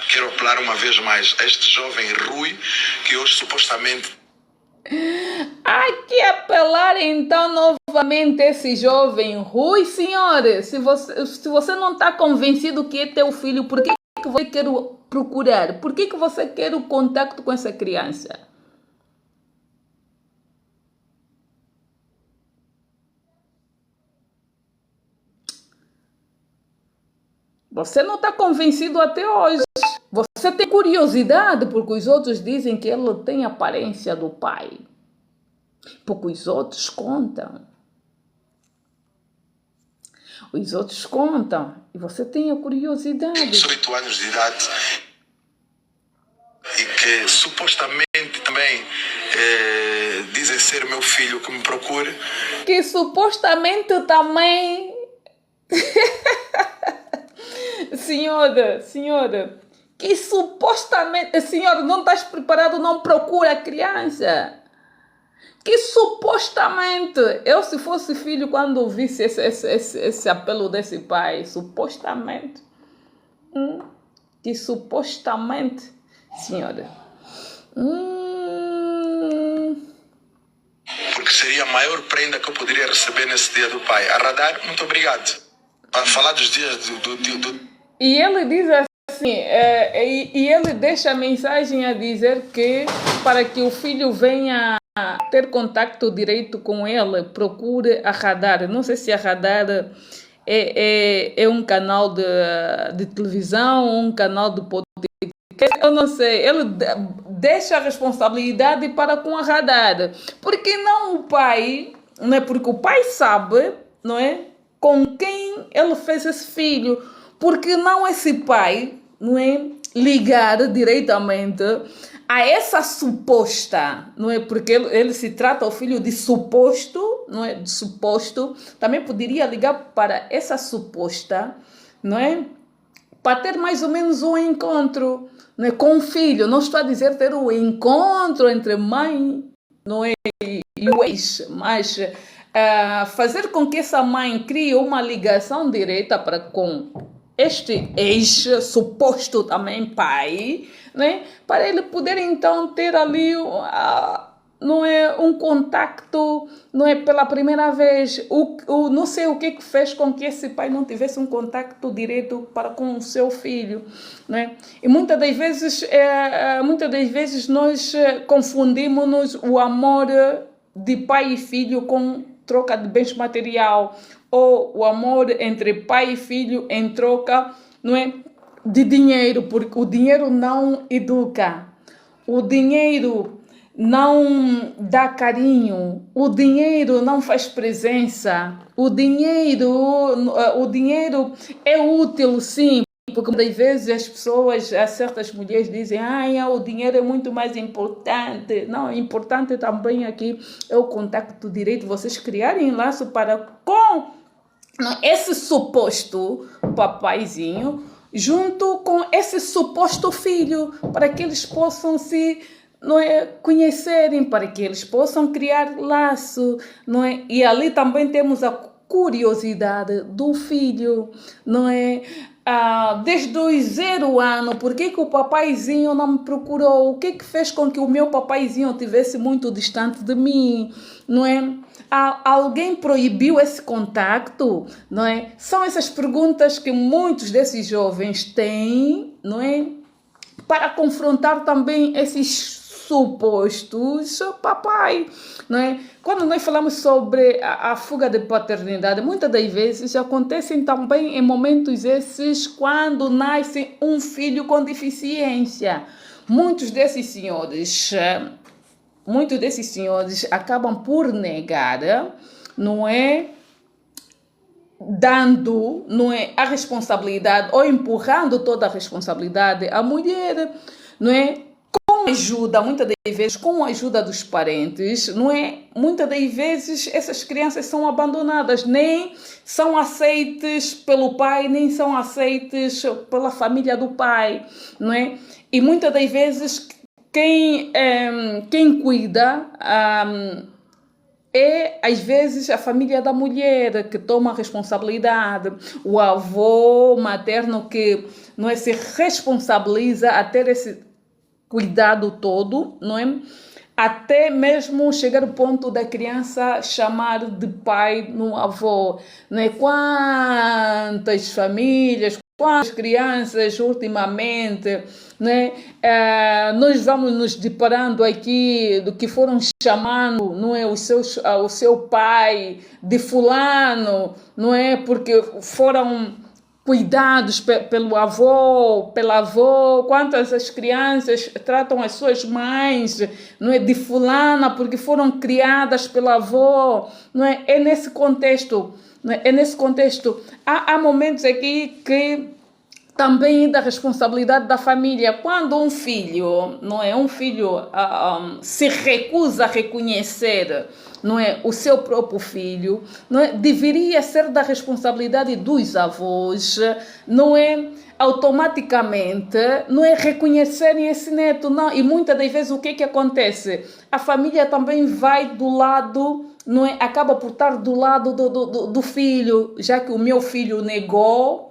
Quero apelar uma vez mais a este jovem Rui, que hoje supostamente. Aqui apelar então novamente esse jovem Rui, senhor. Se você não está convencido que é teu filho, por que você quer procurar? Por que você quer o contato com essa criança? Você não está convencido até hoje. Você tem curiosidade porque os outros dizem que ele tem a aparência do pai. Porque os outros contam. Os outros contam. E você tem a curiosidade. 18 anos de idade. E que supostamente também dizem ser meu filho, que me procure. Que supostamente também... Senhora, que supostamente, senhora, não estás preparado, não procura a criança. Que supostamente, eu se fosse filho, quando ouvisse esse apelo desse pai, supostamente, que supostamente, senhora, porque seria a maior prenda que eu poderia receber nesse dia do pai. A Radar, muito obrigado. Para falar dos dias do... E ele diz assim, e ele deixa a mensagem a dizer que para que o filho venha ter contato direito com ele, procure a Radar. Não sei se a Radar é um canal de televisão, um canal de podcast, eu não sei. Ele deixa a responsabilidade para com a Radar. Porque não o pai, não é? Porque o pai sabe, não é? Com quem ele fez esse filho. Porque não esse pai, não é, ligar diretamente a essa suposta, não é? Porque ele se trata o filho de suposto, não é? De suposto, também poderia ligar para essa suposta, não é? Para ter mais ou menos um encontro, não é? Com o filho. Não estou a dizer ter um encontro entre mãe, não é? E o ex, mas fazer com que essa mãe crie uma ligação direta para com este ex-suposto também pai, né? Para ele poder então ter ali não é um contacto, não é pela primeira vez, não sei o que fez com que esse pai não tivesse um contacto direto para com o seu filho, né? E muitas das vezes nós confundimos o amor de pai e filho com troca de bens material, ou o amor entre pai e filho em troca, não é, de dinheiro, porque o dinheiro não educa, o dinheiro não dá carinho, o dinheiro não faz presença, o dinheiro é útil, sim, porque muitas vezes as pessoas, certas mulheres dizem, o dinheiro é muito mais importante. Não, importante também aqui é o contacto direito, vocês criarem laço para com esse suposto papaizinho, junto com esse suposto filho, para que eles possam se conhecerem, para que eles possam criar laço, não é? E ali também temos a curiosidade do filho, não é? Desde os 0 anos, por que o papaizinho não me procurou? O que fez com que o meu papaizinho estivesse muito distante de mim, não é? Alguém proibiu esse contacto, não é? São essas perguntas que muitos desses jovens têm, não é? Para confrontar também esses supostos papai, não é? Quando nós falamos sobre a fuga de paternidade, muitas das vezes acontecem também em momentos esses quando nasce um filho com deficiência. Muitos desses senhores acabam por negar, não é? Dando, não é, a responsabilidade ou empurrando toda a responsabilidade à mulher, não é? Com ajuda, muitas das vezes, com a ajuda dos parentes, não é? Muitas das vezes essas crianças são abandonadas, nem são aceites pelo pai, nem são aceites pela família do pai, não é? E muitas das vezes quem cuida é, às vezes, a família da mulher que toma a responsabilidade, o avô materno que não é, se responsabiliza a ter esse cuidado todo, não é? Até mesmo chegar ao ponto da criança chamar de pai no avô, não é? Quantas famílias, quantas crianças ultimamente, né? Nós vamos nos deparando aqui do que foram chamando, não é, o seu pai de fulano, não é, porque foram cuidados pelo avô, pela avó. Quantas as crianças tratam as suas mães, não é, de fulana porque foram criadas pela avó, não é? É nesse contexto, não é? É nesse contexto. Há momentos aqui que também da responsabilidade da família. Quando um filho, não é, se recusa a reconhecer, não é, o seu próprio filho, não é, deveria ser da responsabilidade dos avós, não é, automaticamente, não é, reconhecerem esse neto, não. E muitas das vezes o que acontece? A família também vai do lado, não é, acaba por estar do lado do filho, já que o meu filho negou,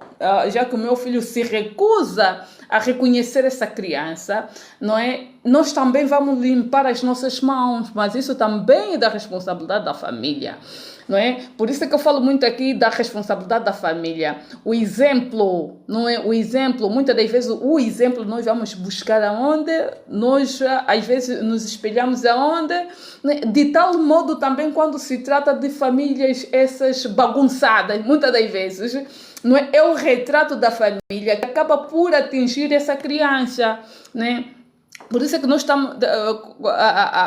já que o meu filho se recusa a reconhecer essa criança, não é? Nós também vamos limpar as nossas mãos, mas isso também é da responsabilidade da família, não é? Por isso é que eu falo muito aqui da responsabilidade da família. O exemplo, não é? O exemplo, muitas das vezes o exemplo nós vamos buscar aonde? Nós às vezes nos espelhamos aonde? Né? De tal modo também quando se trata de famílias essas bagunçadas, muitas das vezes, não é? É o retrato da família que acaba por atingir essa criança, né? Por isso é que nós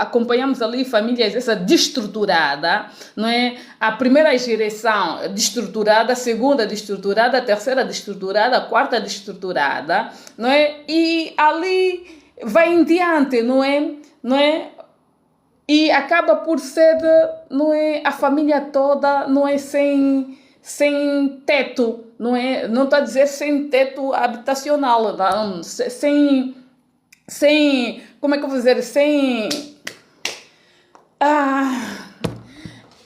acompanhamos ali famílias essa destruturada, não é? A primeira geração destruturada, a segunda destruturada, a terceira destruturada, a quarta destruturada, não é? E ali vai em diante, não é? Não é? E acaba por ser, não é, a família toda, não é, sem teto, não é? Não estou a dizer sem teto habitacional, não, sem, como é que eu vou dizer, sem,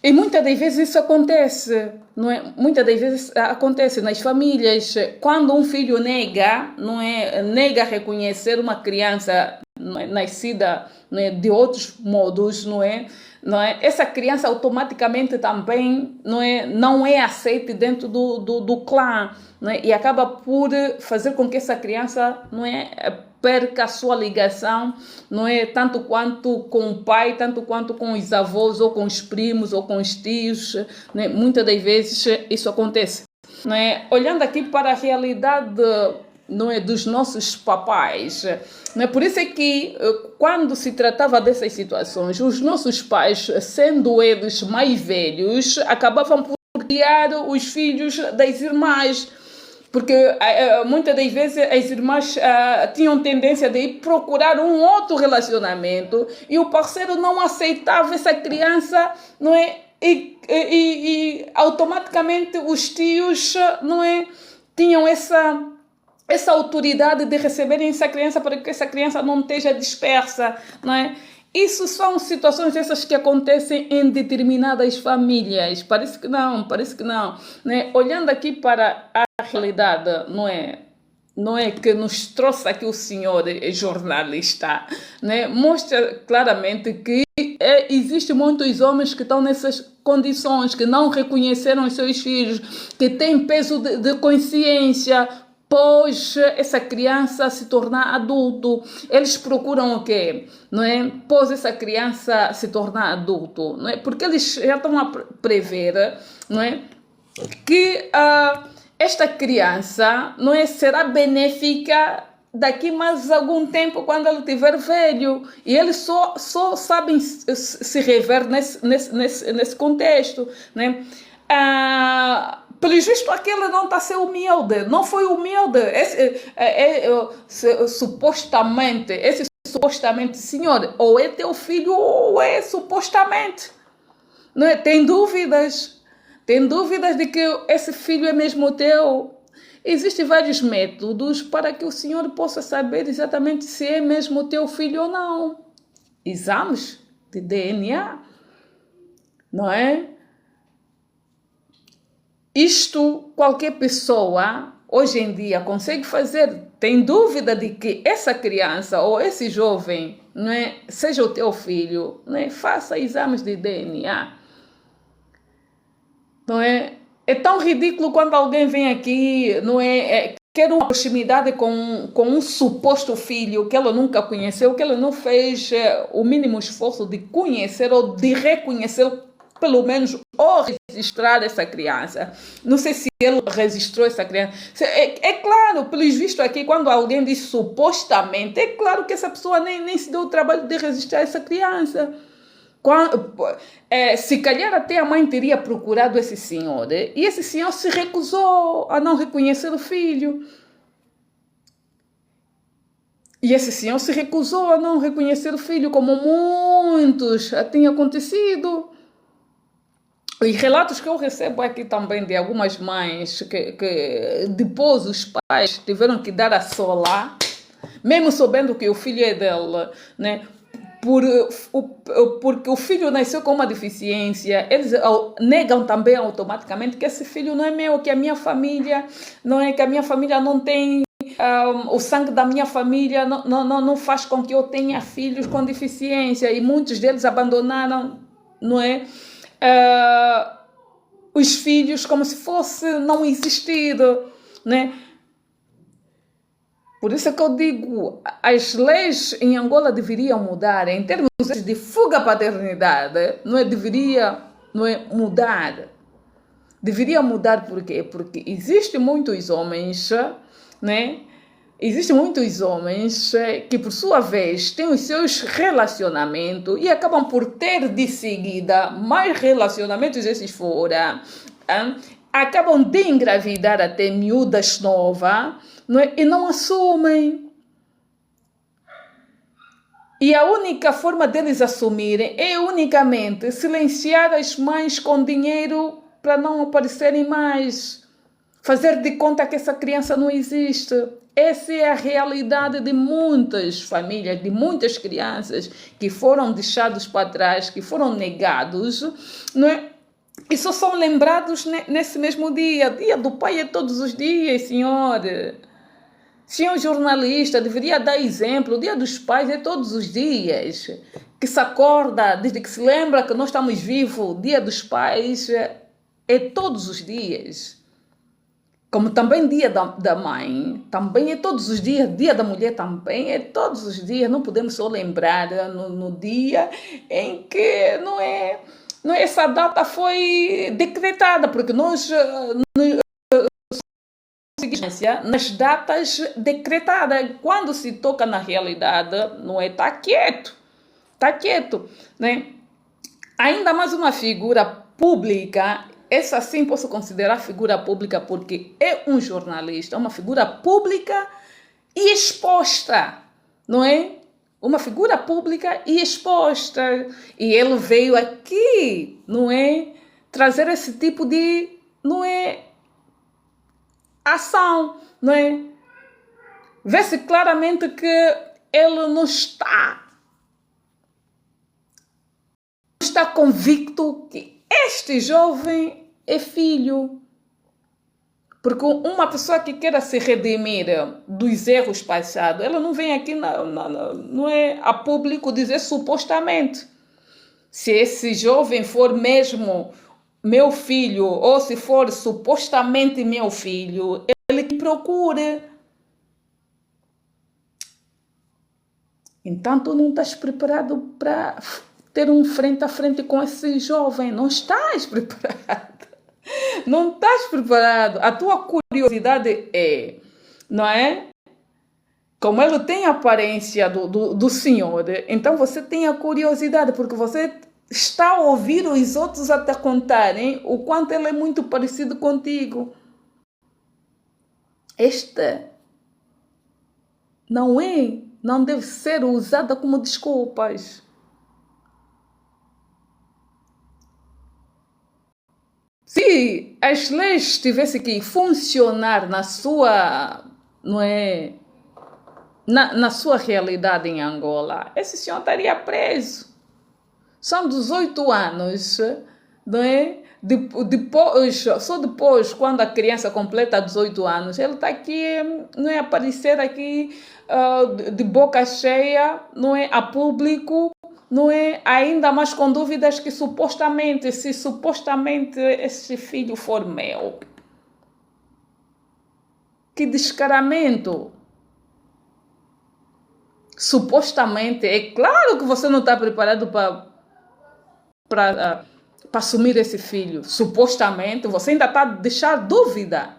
E muitas das vezes isso acontece, não é? Muitas das vezes acontece nas famílias, quando um filho nega, não é? Nega reconhecer uma criança, não é? Nascida, não é? De outros modos, não é? Não é? Essa criança automaticamente também não é aceita dentro do clã, não é? E acaba por fazer com que essa criança, não é, perca a sua ligação, não é, tanto quanto com o pai, tanto quanto com os avós, ou com os primos, ou com os tios, né? Muitas das vezes isso acontece, não é? Olhando aqui para a realidade, não é, dos nossos papais, não é? Por isso é que quando se tratava dessas situações, os nossos pais, sendo eles mais velhos, acabavam por criar os filhos das irmãs. Porque muitas das vezes as irmãs tinham tendência de ir procurar um outro relacionamento e o parceiro não aceitava essa criança, não é? E automaticamente os tios, não é, tinham essa autoridade de receberem essa criança para que essa criança não esteja dispersa, não é? Isso são situações essas que acontecem em determinadas famílias. Parece que não, né? Olhando aqui para a realidade, não é que nos trouxe aqui o senhor jornalista, né? Mostra claramente que existem muitos homens que estão nessas condições, que não reconheceram os seus filhos, que têm peso de consciência, pois essa criança se tornar adulto. Eles procuram o quê? Não é? Pois essa criança se tornar adulto, não é? Porque eles já estão a prever, não é, que esta criança, não é, será benéfica daqui mais algum tempo, quando ele estiver velho. E eles só sabem se rever nesse contexto, né? Pelo visto, aquele não está a ser humilde, não foi humilde. Supostamente, senhor, ou é teu filho ou é supostamente. Não é? Tem dúvidas de que esse filho é mesmo teu. Existem vários métodos para que o senhor possa saber exatamente se é mesmo teu filho ou não. Exames de DNA, não é? Isto qualquer pessoa hoje em dia consegue fazer. Tem dúvida de que essa criança ou esse jovem, não é, seja o teu filho, não é? Faça exames de DNA. Não é? É tão ridículo quando alguém vem aqui, não é, quer uma proximidade com um suposto filho que ela nunca conheceu, que ela não fez o mínimo esforço de conhecer ou de reconhecer, pelo menos, ou registrar essa criança. Não sei se ele registrou essa criança. É claro, pelo visto aqui, quando alguém diz supostamente, é claro que essa pessoa nem se deu o trabalho de registrar essa criança. Se calhar até a mãe teria procurado esse senhor, e esse senhor se recusou a não reconhecer o filho. E esse senhor se recusou a não reconhecer o filho, como muitos têm acontecido. E relatos que eu recebo aqui também de algumas mães que depois os pais tiveram que dar a sola, mesmo sabendo que o filho é dela, né? Porque o filho nasceu com uma deficiência, eles negam também automaticamente que esse filho não é meu, que a minha família não é, que a minha família não tem, o sangue da minha família não faz com que eu tenha filhos com deficiência, e muitos deles abandonaram, não é, os filhos como se fosse não existir, né? Por isso é que eu digo, as leis em Angola deveriam mudar, em termos de fuga à paternidade, deveria mudar. Deveria mudar por quê? Porque existem muitos homens, né? Existem muitos homens que, por sua vez, têm os seus relacionamentos e acabam por ter de seguida mais relacionamentos esses fora. Acabam de engravidar até miúdas novas, não é? E não assumem. E a única forma deles assumirem é unicamente silenciar as mães com dinheiro para não aparecerem mais. Fazer de conta que essa criança não existe. Essa é a realidade de muitas famílias, de muitas crianças que foram deixados para trás, que foram negados, não é? E só são lembrados nesse mesmo dia. Dia do pai é todos os dias, senhor. Senhor jornalista, deveria dar exemplo. O dia dos pais é todos os dias. Que se acorda, desde que se lembra que nós estamos vivos. O dia dos pais é todos os dias. Como também dia da mãe, também é todos os dias. Dia da mulher também é todos os dias. Não podemos só lembrar no dia em que não é, essa data foi decretada, porque nós nas datas decretadas, quando se toca na realidade, não é? Está quieto, né? Ainda mais uma figura pública, essa sim posso considerar figura pública porque é um jornalista, uma figura pública e exposta, não é? Uma figura pública e exposta. E ele veio aqui, não é? Trazer esse tipo de, não é? Ação, não é? Vê-se claramente que ele não está convicto que este jovem é filho. Porque uma pessoa que queira se redimir dos erros passados, ela não vem aqui não é a público dizer supostamente. Se esse jovem for mesmo meu filho, ou se for supostamente meu filho, ele que procure. Então tu não estás preparado para ter um frente a frente com esse jovem. Não estás preparado. Não estás preparado. A tua curiosidade é, não é? Como ele tem a aparência do Senhor, então você tem a curiosidade, porque você está a ouvir os outros a te contarem o quanto ele é muito parecido contigo. Esta não deve ser usada como desculpas. Se as leis tivessem que funcionar na sua, não é, na sua realidade em Angola, esse senhor estaria preso. São 18 anos, não é? Só depois, quando a criança completa 18 anos, ele está aqui, não é? Aparecer aqui de boca cheia, não é? A público, não é? Ainda mais com dúvidas que se supostamente esse filho for meu. Que descaramento! Supostamente, é claro que você não está preparado para assumir esse filho. Supostamente, você ainda está a deixar dúvida.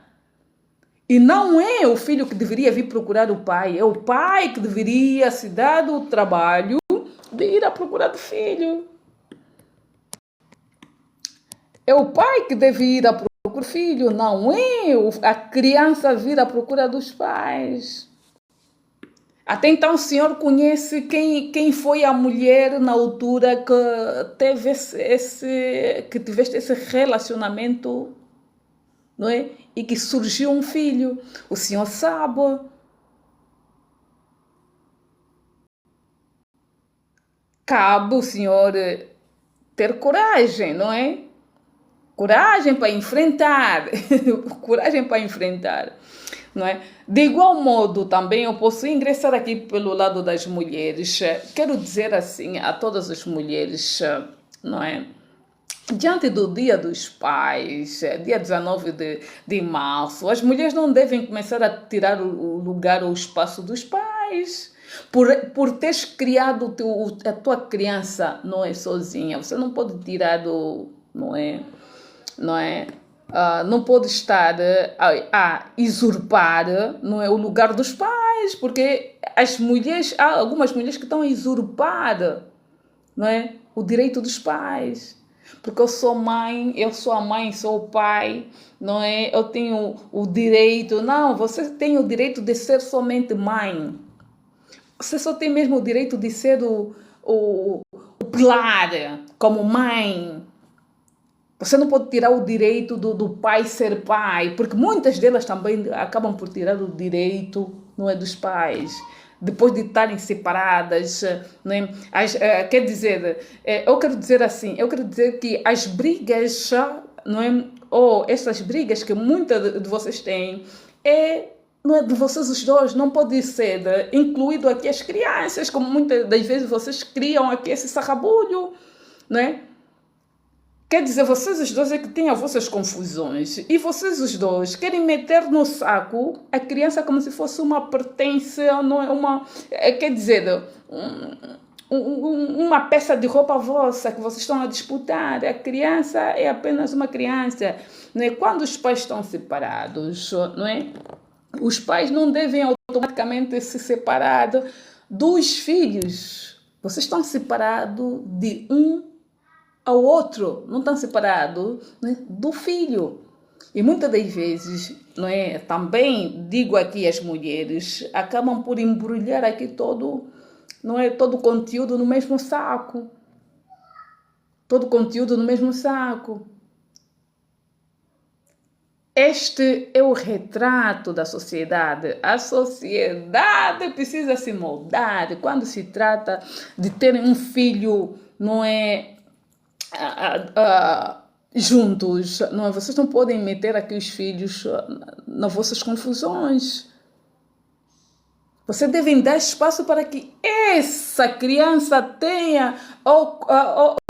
E não é o filho que deveria vir procurar o pai, é o pai que deveria se dar o trabalho de ir à procura do filho. É o pai que deve ir à procura do filho, não é a criança vir à procura dos pais. Até então o senhor conhece quem foi a mulher na altura que teve que tiveste esse relacionamento, não é? E que surgiu um filho. O senhor sabe. Cabe o senhor ter coragem, não é? Coragem para enfrentar. Coragem para enfrentar. Não é? De igual modo, também eu posso ingressar aqui pelo lado das mulheres. Quero dizer assim a todas as mulheres, não é? Diante do Dia dos Pais, dia 19 de março, as mulheres não devem começar a tirar o lugar ou o espaço dos pais. Por teres criado a tua criança, não é, sozinha. Você não pode tirar não é? Não pode estar a usurpar, não é, o lugar dos pais, porque há algumas mulheres que estão a usurpar, não é, o direito dos pais. Porque eu sou mãe, eu sou a mãe, sou o pai, não é? Eu tenho o direito. Não, você tem o direito de ser somente mãe. Você só tem mesmo o direito de ser o pilar como mãe. Você não pode tirar o direito do pai ser pai, porque muitas delas também acabam por tirar o direito, não é, dos pais, depois de estarem separadas, né? Quer dizer, eu quero dizer assim, eu quero dizer que as brigas, não é? Ou essas brigas que muitas de vocês têm, não é de vocês os dois, não pode ser incluído aqui as crianças, como muitas das vezes vocês criam aqui esse sarrabulho, não é? Quer dizer, vocês os dois é que têm as vossas confusões e vocês os dois querem meter no saco a criança como se fosse uma pertence, não é uma, quer dizer, uma peça de roupa vossa que vocês estão a disputar. A criança é apenas uma criança, não é? Quando os pais estão separados, não é? Os pais não devem automaticamente se separar dos filhos. Vocês estão separados de um ao outro, não estão separados, né, do filho. E muitas das vezes, não é, também digo aqui as mulheres, acabam por embrulhar aqui todo, não é, todo o conteúdo no mesmo saco. Todo o conteúdo no mesmo saco. Este é o retrato da sociedade. A sociedade precisa se moldar. Quando se trata de ter um filho, não é, juntos, não é? Vocês não podem meter aqui os filhos nas vossas confusões. Vocês devem dar espaço para que essa criança tenha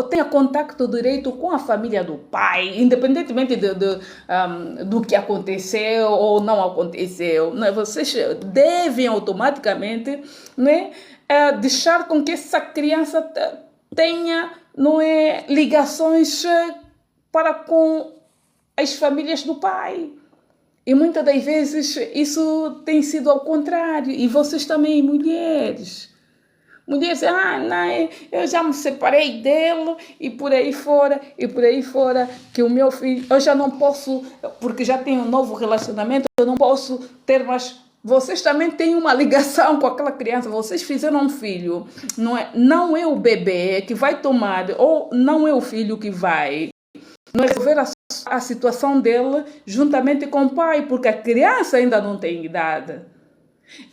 tenha contato direito com a família do pai, independentemente do que aconteceu ou não aconteceu. Não é? Vocês devem automaticamente, não é, deixar com que essa criança tenha, não é, ligações para com as famílias do pai. E muitas das vezes isso tem sido ao contrário. E vocês também, mulheres. Mulheres, não, eu já me separei dele e por aí fora, que o meu filho, eu já não posso, porque já tenho um novo relacionamento, eu não posso ter mais. Vocês também têm uma ligação com aquela criança, vocês fizeram um filho, não é o bebê que vai tomar, ou não é o filho que vai resolver a situação dele juntamente com o pai, porque a criança ainda não tem idade.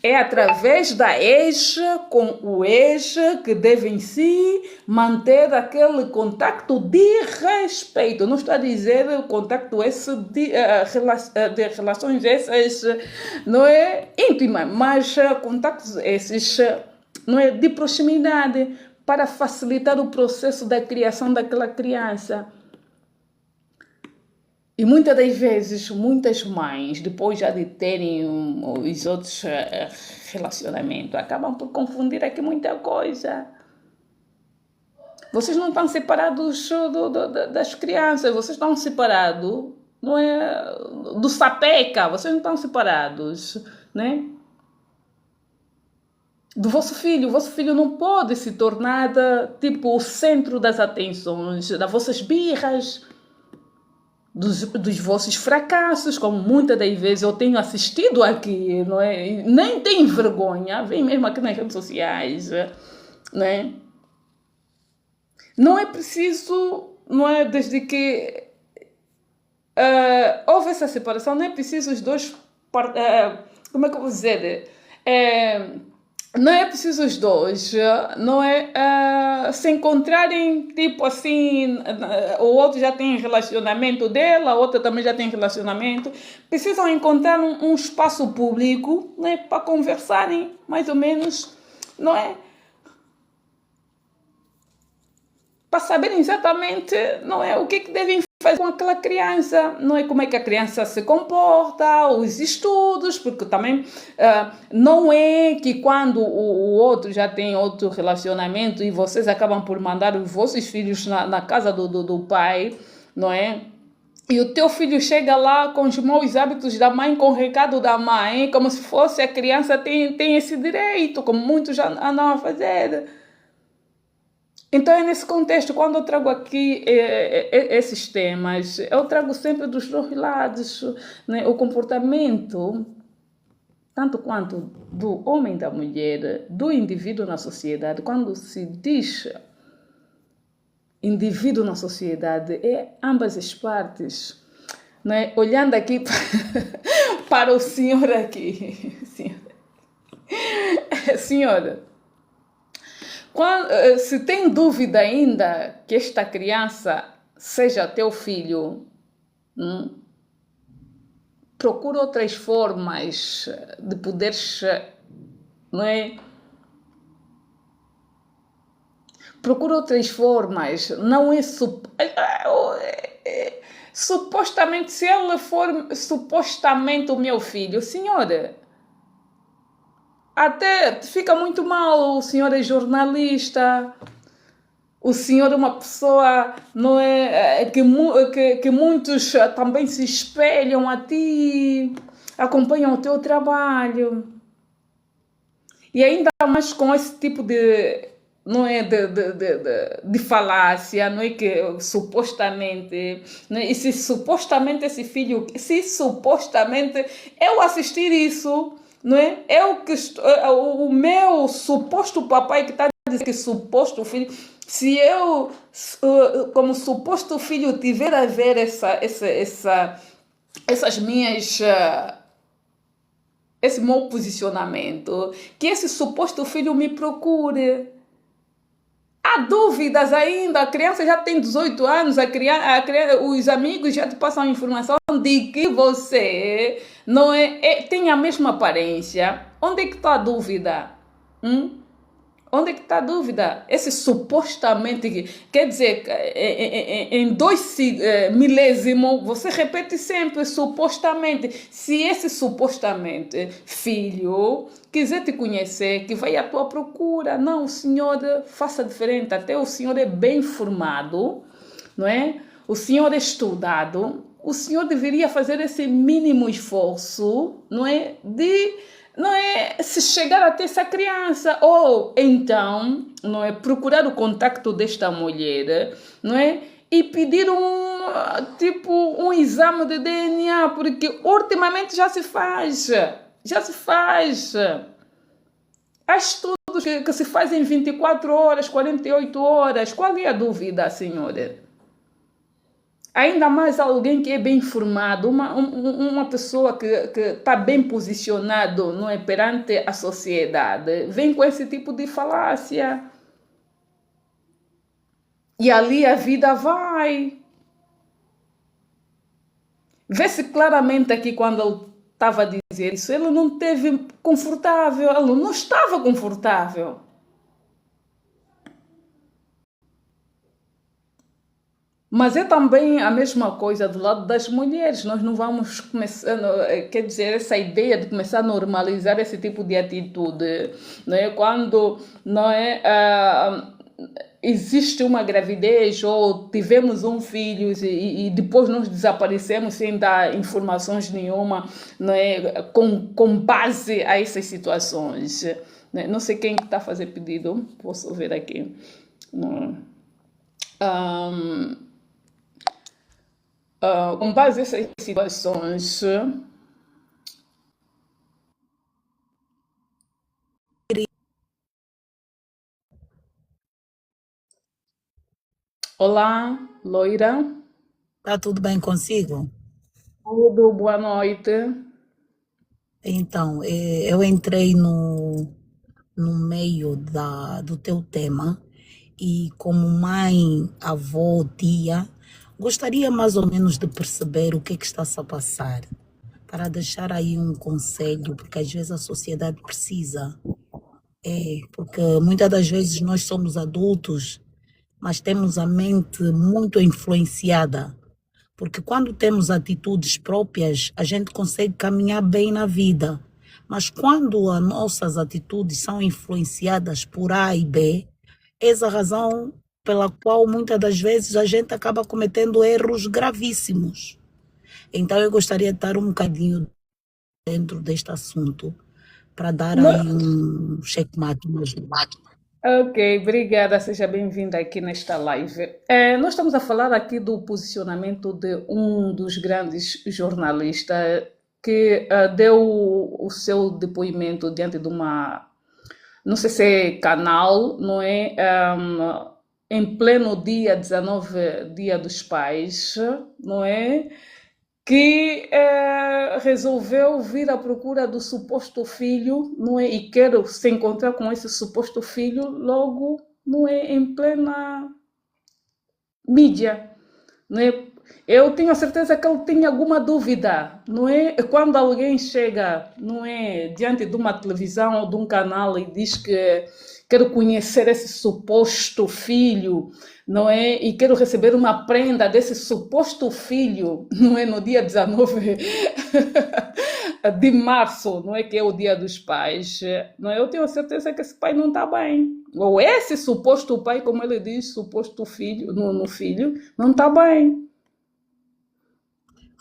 É através da ex, com o ex, que devem se manter aquele contacto de respeito. Não estou a dizer o contacto esse de relações essas, não é íntima, mas contactos esses, não é, de proximidade, para facilitar o processo da criação daquela criança. E muitas das vezes, muitas mães, depois já de terem os outros relacionamentos, acabam por confundir aqui muita coisa. Vocês não estão separados das crianças, vocês estão separados, não é, do sapeca, vocês não estão separados, né? Do vosso filho. O vosso filho não pode se tornar tipo o centro das atenções, das vossas birras, dos vossos fracassos, como muitas das vezes eu tenho assistido aqui, não é? Nem tem vergonha, vem mesmo aqui nas redes sociais, não é? Não é preciso, não é, desde que houve essa separação, não é preciso os dois, como é que eu vou dizer, não é preciso os dois, não é, se encontrarem, tipo assim, o outro já tem relacionamento dela, a outra também já tem relacionamento, precisam encontrar um espaço público, né, para conversarem, mais ou menos, não é? Para saberem exatamente, não é, o que devem fazer com aquela criança, não é, como é que a criança se comporta, os estudos, porque também não é que quando o outro já tem outro relacionamento e vocês acabam por mandar os vossos filhos na casa do pai, não é? E o teu filho chega lá com os maus hábitos da mãe, com o recado da mãe, como se fosse a criança tem esse direito, como muitos já andam a fazer. Então é nesse contexto, quando eu trago aqui esses temas, eu trago sempre dos dois lados, né? O comportamento, tanto quanto do homem e da mulher, do indivíduo na sociedade. Quando se diz indivíduo na sociedade, é ambas as partes, né? Olhando aqui para o senhor aqui, senhor. Senhora, se tem dúvida ainda que esta criança seja teu filho, procura outras formas de poderes, não é? Procura outras formas, não é supostamente, se ela for supostamente o meu filho, senhora, até fica muito mal, o senhor é jornalista, o senhor é uma pessoa, não é, que muitos também se espelham a ti, acompanham o teu trabalho. E ainda mais com esse tipo de, não é, de falácia, não é, que supostamente, não é, e se supostamente esse filho, se supostamente eu assistir isso, não é, o meu suposto papai que está a dizer que suposto filho, se eu, como suposto filho, tiver a ver essas minhas, esse meu posicionamento, que esse suposto filho me procure. Há dúvidas ainda, a criança já tem 18 anos, os amigos já te passam a informação de que você não tem a mesma aparência. Onde é que está a dúvida? Onde é que está a dúvida? Esse supostamente, quer dizer, em 2 milésimos, você repete sempre supostamente. Se esse supostamente filho quiser te conhecer, que vai à tua procura, não, o senhor faça diferente. Até o senhor é bem formado, não é? O senhor é estudado, o senhor deveria fazer esse mínimo esforço, não é? Não é se chegar até essa criança, ou então, não é, procurar o contacto desta mulher, não é, e pedir um exame de DNA, porque ultimamente já se faz. Há estudos que se fazem em 24 horas, 48 horas. Qual é a dúvida, senhora? Ainda mais alguém que é bem informado, uma pessoa que está bem posicionado, não é, perante a sociedade, vem com esse tipo de falácia. E ali a vida vai. Vê-se claramente aqui quando ele estava a dizer isso, ele não esteve confortável, ele não estava confortável. Mas é também a mesma coisa do lado das mulheres. Nós não vamos começar, quer dizer, essa ideia de começar a normalizar esse tipo de atitude, não é? Quando não é, existe uma gravidez ou tivemos um filho e depois nós desaparecemos sem dar informações nenhuma, não é? Com base a essas situações. Né? Não sei quem está a fazer pedido, posso ver aqui. Não. Com base nessas situações, olá, loira, Tá tudo bem consigo? tudo, boa noite. Então, eu entrei no meio do teu tema e como mãe, avó, tia, gostaria mais ou menos de perceber o que é que está-se a passar, para deixar aí um conselho, porque às vezes a sociedade precisa. Porque muitas das vezes nós somos adultos, mas temos a mente muito influenciada. Porque quando temos atitudes próprias, a gente consegue caminhar bem na vida. Mas quando as nossas atitudes são influenciadas por A e B, essa é a razão pela qual muitas das vezes a gente acaba cometendo erros gravíssimos. Então eu gostaria de estar um bocadinho dentro deste assunto para dar aí Não, um checkmate. ok, obrigada, seja bem-vinda aqui nesta live. Nós estamos a falar aqui do posicionamento de um dos grandes jornalistas que deu o seu depoimento diante de uma, não sei se é canal, não é? Em pleno dia 19, Dia dos Pais, não é? que resolveu vir à procura do suposto filho, não é? E quer se encontrar com esse suposto filho logo, não é? Em plena mídia, não é? Eu tenho a certeza que ele tinha alguma dúvida, não é? Quando alguém chega, não é, diante de uma televisão ou de um canal e diz que quero conhecer esse suposto filho, não é? E quero receber uma prenda desse suposto filho, não é? No dia 19 de março, não é? Que é o Dia dos Pais, não é? Eu tenho a certeza que esse pai não está bem. Ou esse suposto pai, como ele diz, suposto filho, no filho, não está bem.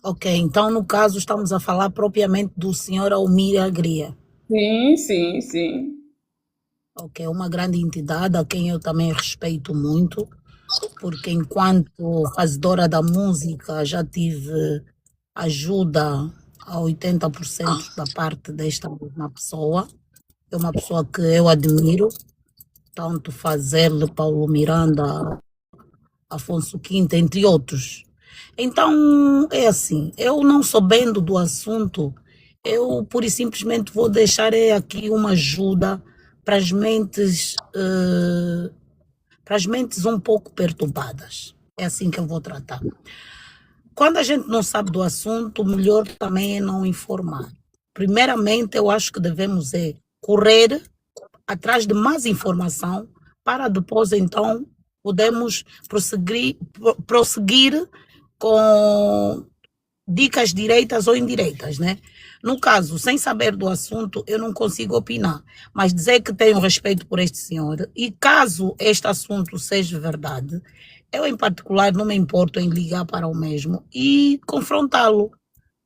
Ok, então no caso estamos a falar propriamente do senhor Almir Agria. Sim, sim, sim. Ok, uma grande entidade a quem eu também respeito muito, porque enquanto fazedora da música já tive ajuda a 80% da parte desta mesma pessoa. É uma pessoa que eu admiro, tanto Fazele, Paulo Miranda, Afonso Quinta, entre outros. Então, é assim, eu não sabendo do assunto, eu pura e simplesmente vou deixar aqui uma ajuda para as mentes um pouco perturbadas. É assim que eu vou tratar. Quando a gente não sabe do assunto, o melhor também é não informar. Primeiramente, eu acho que devemos correr atrás de mais informação para depois, então, podemos prosseguir com dicas direitas ou indiretas, né? No caso, sem saber do assunto, eu não consigo opinar, mas dizer que tenho respeito por este senhor e caso este assunto seja verdade, eu em particular não me importo em ligar para o mesmo e confrontá-lo.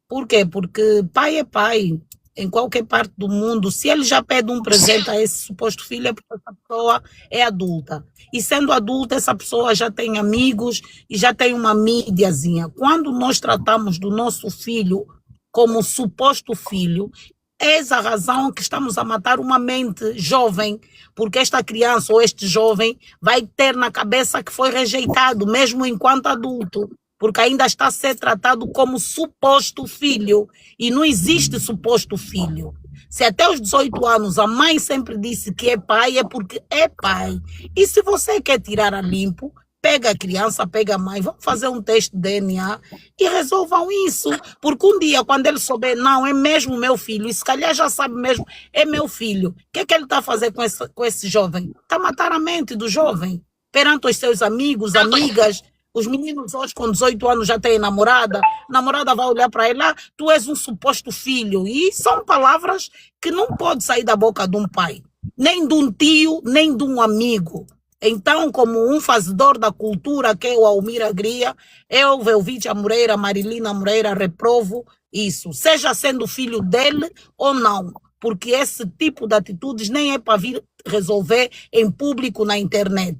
Por quê? Porque pai é pai em qualquer parte do mundo. Se ele já pede um presente a esse suposto filho, é porque essa pessoa é adulta. E sendo adulta, essa pessoa já tem amigos e já tem uma mídiazinha. Quando nós tratamos do nosso filho como suposto filho, essa a razão que estamos a matar uma mente jovem, porque esta criança ou este jovem vai ter na cabeça que foi rejeitado, mesmo enquanto adulto, porque ainda está a ser tratado como suposto filho, e não existe suposto filho. Se até os 18 anos a mãe sempre disse que é pai, é porque é pai. E se você quer tirar a limpo, pega a criança, pega a mãe, vamos fazer um teste de DNA e resolvam isso. Porque um dia, quando ele souber, não, é mesmo meu filho, e se calhar já sabe mesmo, é meu filho, o que é que ele está a fazer com esse jovem? Está a matar a mente do jovem, perante os seus amigos, amigas. Os meninos hoje com 18 anos já têm namorada, a namorada vai olhar para ele, tu és um suposto filho. E são palavras que não podem sair da boca de um pai, nem de um tio, nem de um amigo. Então, como um fazedor da cultura, que é o Almir Agria, eu, Velvítia Moreira, Marilina Moreira, reprovo isso, seja sendo filho dele ou não, porque esse tipo de atitudes nem é para vir resolver em público na internet.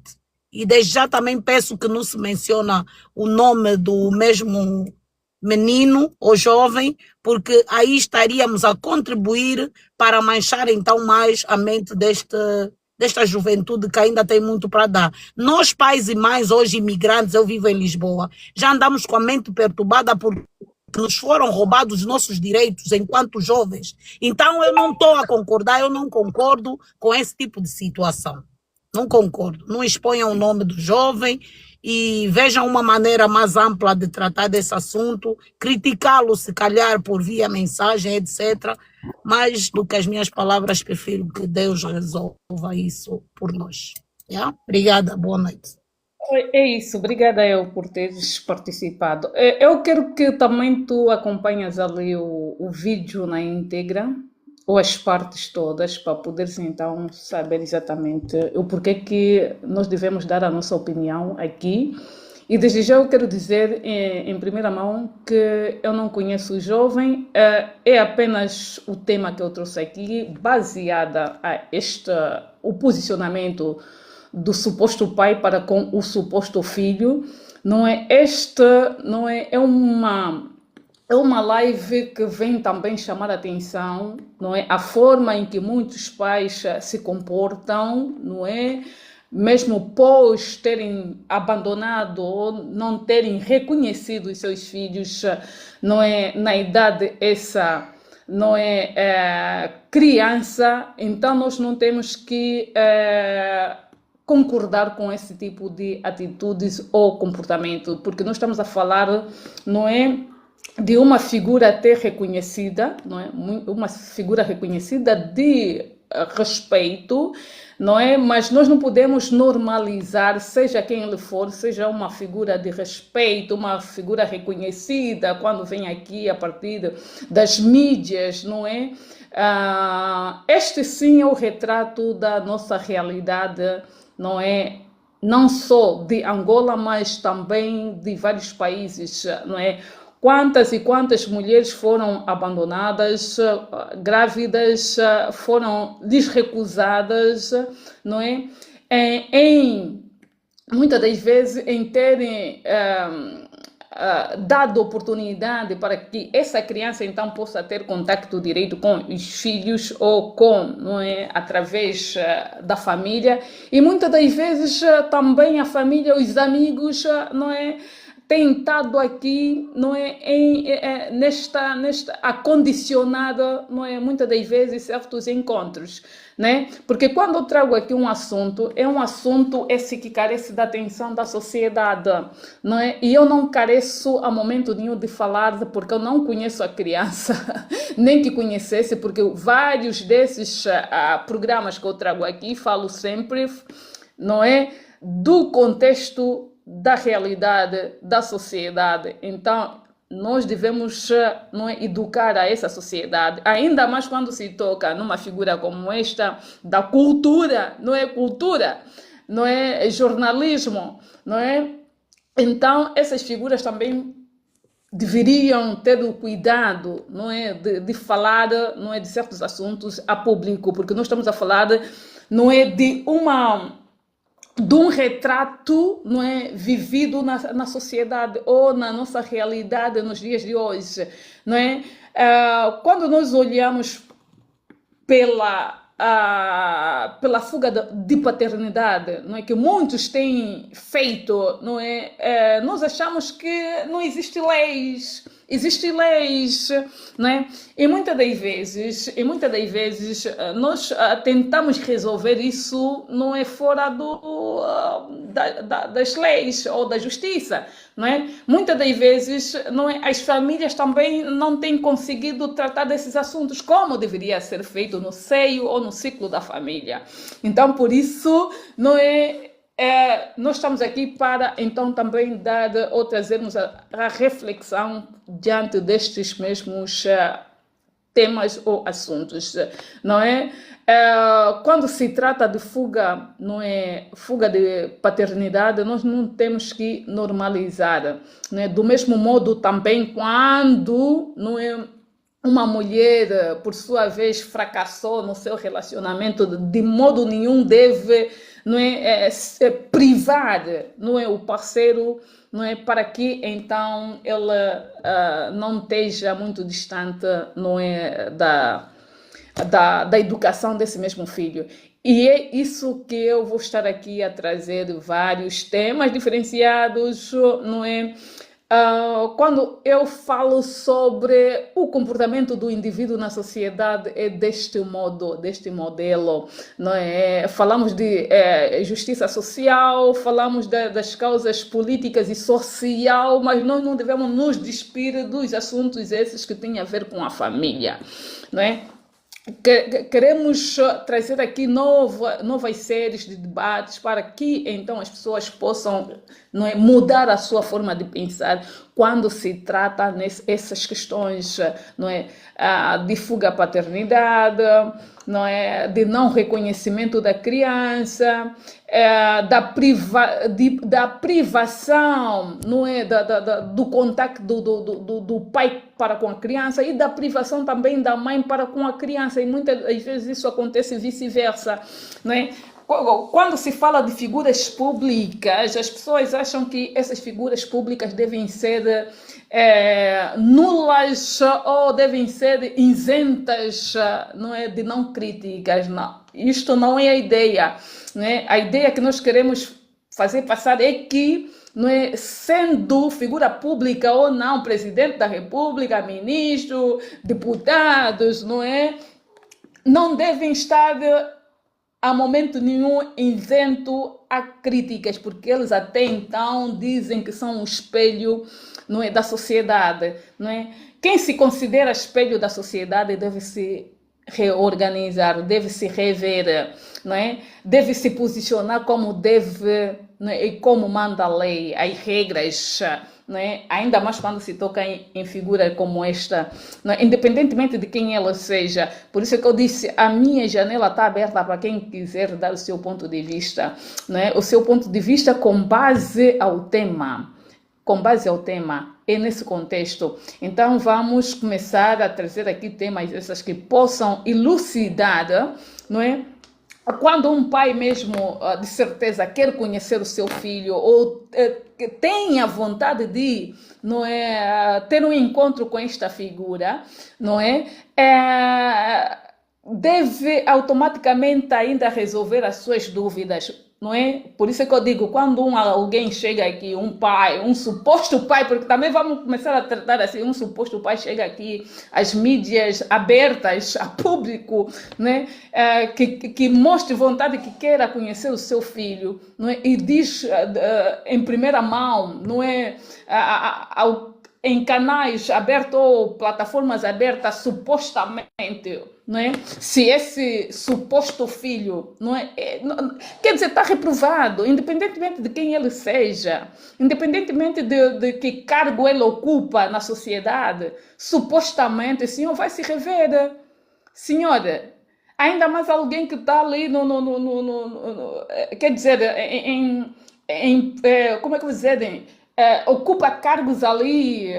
E desde já também peço que não se menciona o nome do mesmo menino ou jovem, porque aí estaríamos a contribuir para manchar então mais a mente desta juventude que ainda tem muito para dar. Nós, pais e mães, hoje imigrantes, eu vivo em Lisboa, já andamos com a mente perturbada porque nos foram roubados os nossos direitos enquanto jovens. Então eu não estou a concordar, eu não concordo com esse tipo de situação. Não concordo. Não exponham o nome do jovem e vejam uma maneira mais ampla de tratar desse assunto, criticá-lo se calhar por via mensagem, etc. Mais do que as minhas palavras, prefiro que Deus resolva isso por nós. Yeah? Obrigada, boa noite. É isso, obrigada eu por teres participado. Eu quero que também tu acompanhes ali o vídeo na íntegra, ou as partes todas, para poderes então saber exatamente o porquê que nós devemos dar a nossa opinião aqui. E desde já eu quero dizer em primeira mão que eu não conheço o jovem, é apenas o tema que eu trouxe aqui, baseada a o posicionamento do suposto pai para com o suposto filho. Não é não é, é uma live que vem também chamar a atenção, não é? A forma em que muitos pais se comportam, não é? mesmo pós terem abandonado ou não terem reconhecido os seus filhos, não é, na idade essa, não é, criança, então nós não temos que concordar com esse tipo de atitudes ou comportamento, porque nós estamos a falar, não é, de uma figura até reconhecida, não é, uma figura reconhecida de respeito, não é? Mas nós não podemos normalizar, seja quem ele for, seja uma figura de respeito, uma figura reconhecida, quando vem aqui a partir das mídias, não é? Este sim é o retrato da nossa realidade, não é? Não só de Angola, mas também de vários países, não é? Quantas e quantas mulheres foram abandonadas, grávidas, foram lhes recusadas, não é? Muitas das vezes, em terem dado oportunidade para que essa criança então possa ter contato direito com os filhos ou com, não é, através da família, e muitas das vezes também a família, os amigos, não é, tentado aqui, não é, nesta acondicionada, não é, muitas das vezes certos encontros, né? Porque quando eu trago aqui um assunto, é um assunto esse que carece da atenção da sociedade, não é? E eu não careço a momento nenhum de falar, porque eu não conheço a criança, nem que conhecesse, porque vários desses programas que eu trago aqui, falo sempre, não é, do contexto da realidade da sociedade. Então, nós devemos, não é, educar a essa sociedade, ainda mais quando se toca numa figura como esta, da cultura, não é cultura, não é jornalismo, não é? Então, essas figuras também deveriam ter o cuidado, não é, de falar, não é, de certos assuntos a público, porque nós estamos a falar, não é, de um retrato, não é, vivido na sociedade ou na nossa realidade nos dias de hoje, não é? Quando nós olhamos pela fuga de paternidade, não é, que muitos têm feito, não é, nós achamos que não existe leis. Existem leis, não é? E muitas das vezes nós tentamos resolver isso, não é, fora das leis ou da justiça, não é? Muitas das vezes, não é, as famílias também não têm conseguido tratar desses assuntos como deveria ser feito no seio ou no ciclo da família. Então, por isso, não é, nós estamos aqui para então também dar ou trazermos a reflexão diante destes mesmos temas ou assuntos, não é? Quando se trata de fuga, não é, fuga de paternidade, nós não temos que normalizar, não é? Do mesmo modo também quando, não é, uma mulher, por sua vez, fracassou no seu relacionamento, de modo nenhum deve, não é, privar, não é, o parceiro, não é, para que então ele não esteja muito distante, não é, da educação desse mesmo filho. E é isso que eu vou estar aqui a trazer vários temas diferenciados, não é? Quando eu falo sobre o comportamento do indivíduo na sociedade, é deste modo, deste modelo, não é? Falamos de justiça social, falamos das causas políticas e social, mas nós não devemos nos despir dos assuntos esses que têm a ver com a família, não é? Queremos trazer aqui novas séries de debates para que então as pessoas possam, não é, mudar a sua forma de pensar quando se trata nessas questões, não é, de fuga à paternidade, não é, de não reconhecimento da criança, da privação, não é, do contato do pai para com a criança e da privação também da mãe para com a criança, e muitas vezes isso acontece vice-versa, não é? quando se fala de figuras públicas, as pessoas acham que essas figuras públicas devem ser nulas ou devem ser isentas, não é, de não críticas. Não. Isto não é a ideia. Né? A ideia que nós queremos fazer passar é que, não é, sendo figura pública ou não, presidente da República, ministro, deputados, não é, não devem estar a momento nenhum isento a críticas, porque eles até então dizem que são um espelho, não é, da sociedade, não é? Quem se considera espelho da sociedade deve se reorganizar, deve se rever, não é? Deve se posicionar como deve, não é? E como manda a lei, as regras, não é? Ainda mais quando se toca em figura como esta, não é? Independentemente de quem ela seja. Por isso é que eu disse, a minha janela está aberta para quem quiser dar o seu ponto de vista, não é? O seu ponto de vista com base ao tema. Com base ao tema, é nesse contexto. Então vamos começar a trazer aqui temas essas que possam elucidar, não é? Quando um pai mesmo, de certeza, quer conhecer o seu filho ou tem a vontade de, não é, ter um encontro com esta figura, não é, deve automaticamente ainda resolver as suas dúvidas. Não é? Por isso é que eu digo, quando alguém chega aqui, um pai, um suposto pai, porque também vamos começar a tratar assim, um suposto pai chega aqui, as mídias abertas a público, né? Que mostre vontade, que queira conhecer o seu filho, não é? E diz em primeira mão, não é? Em canais abertos ou plataformas abertas, supostamente, não é? Se esse suposto filho, não é? Quer dizer, está reprovado, independentemente de quem ele seja, independentemente de que cargo ele ocupa na sociedade, supostamente, o senhor vai se rever. Senhora, ainda mais alguém que está ali quer dizer, como é que eu vou dizer, ocupa cargos ali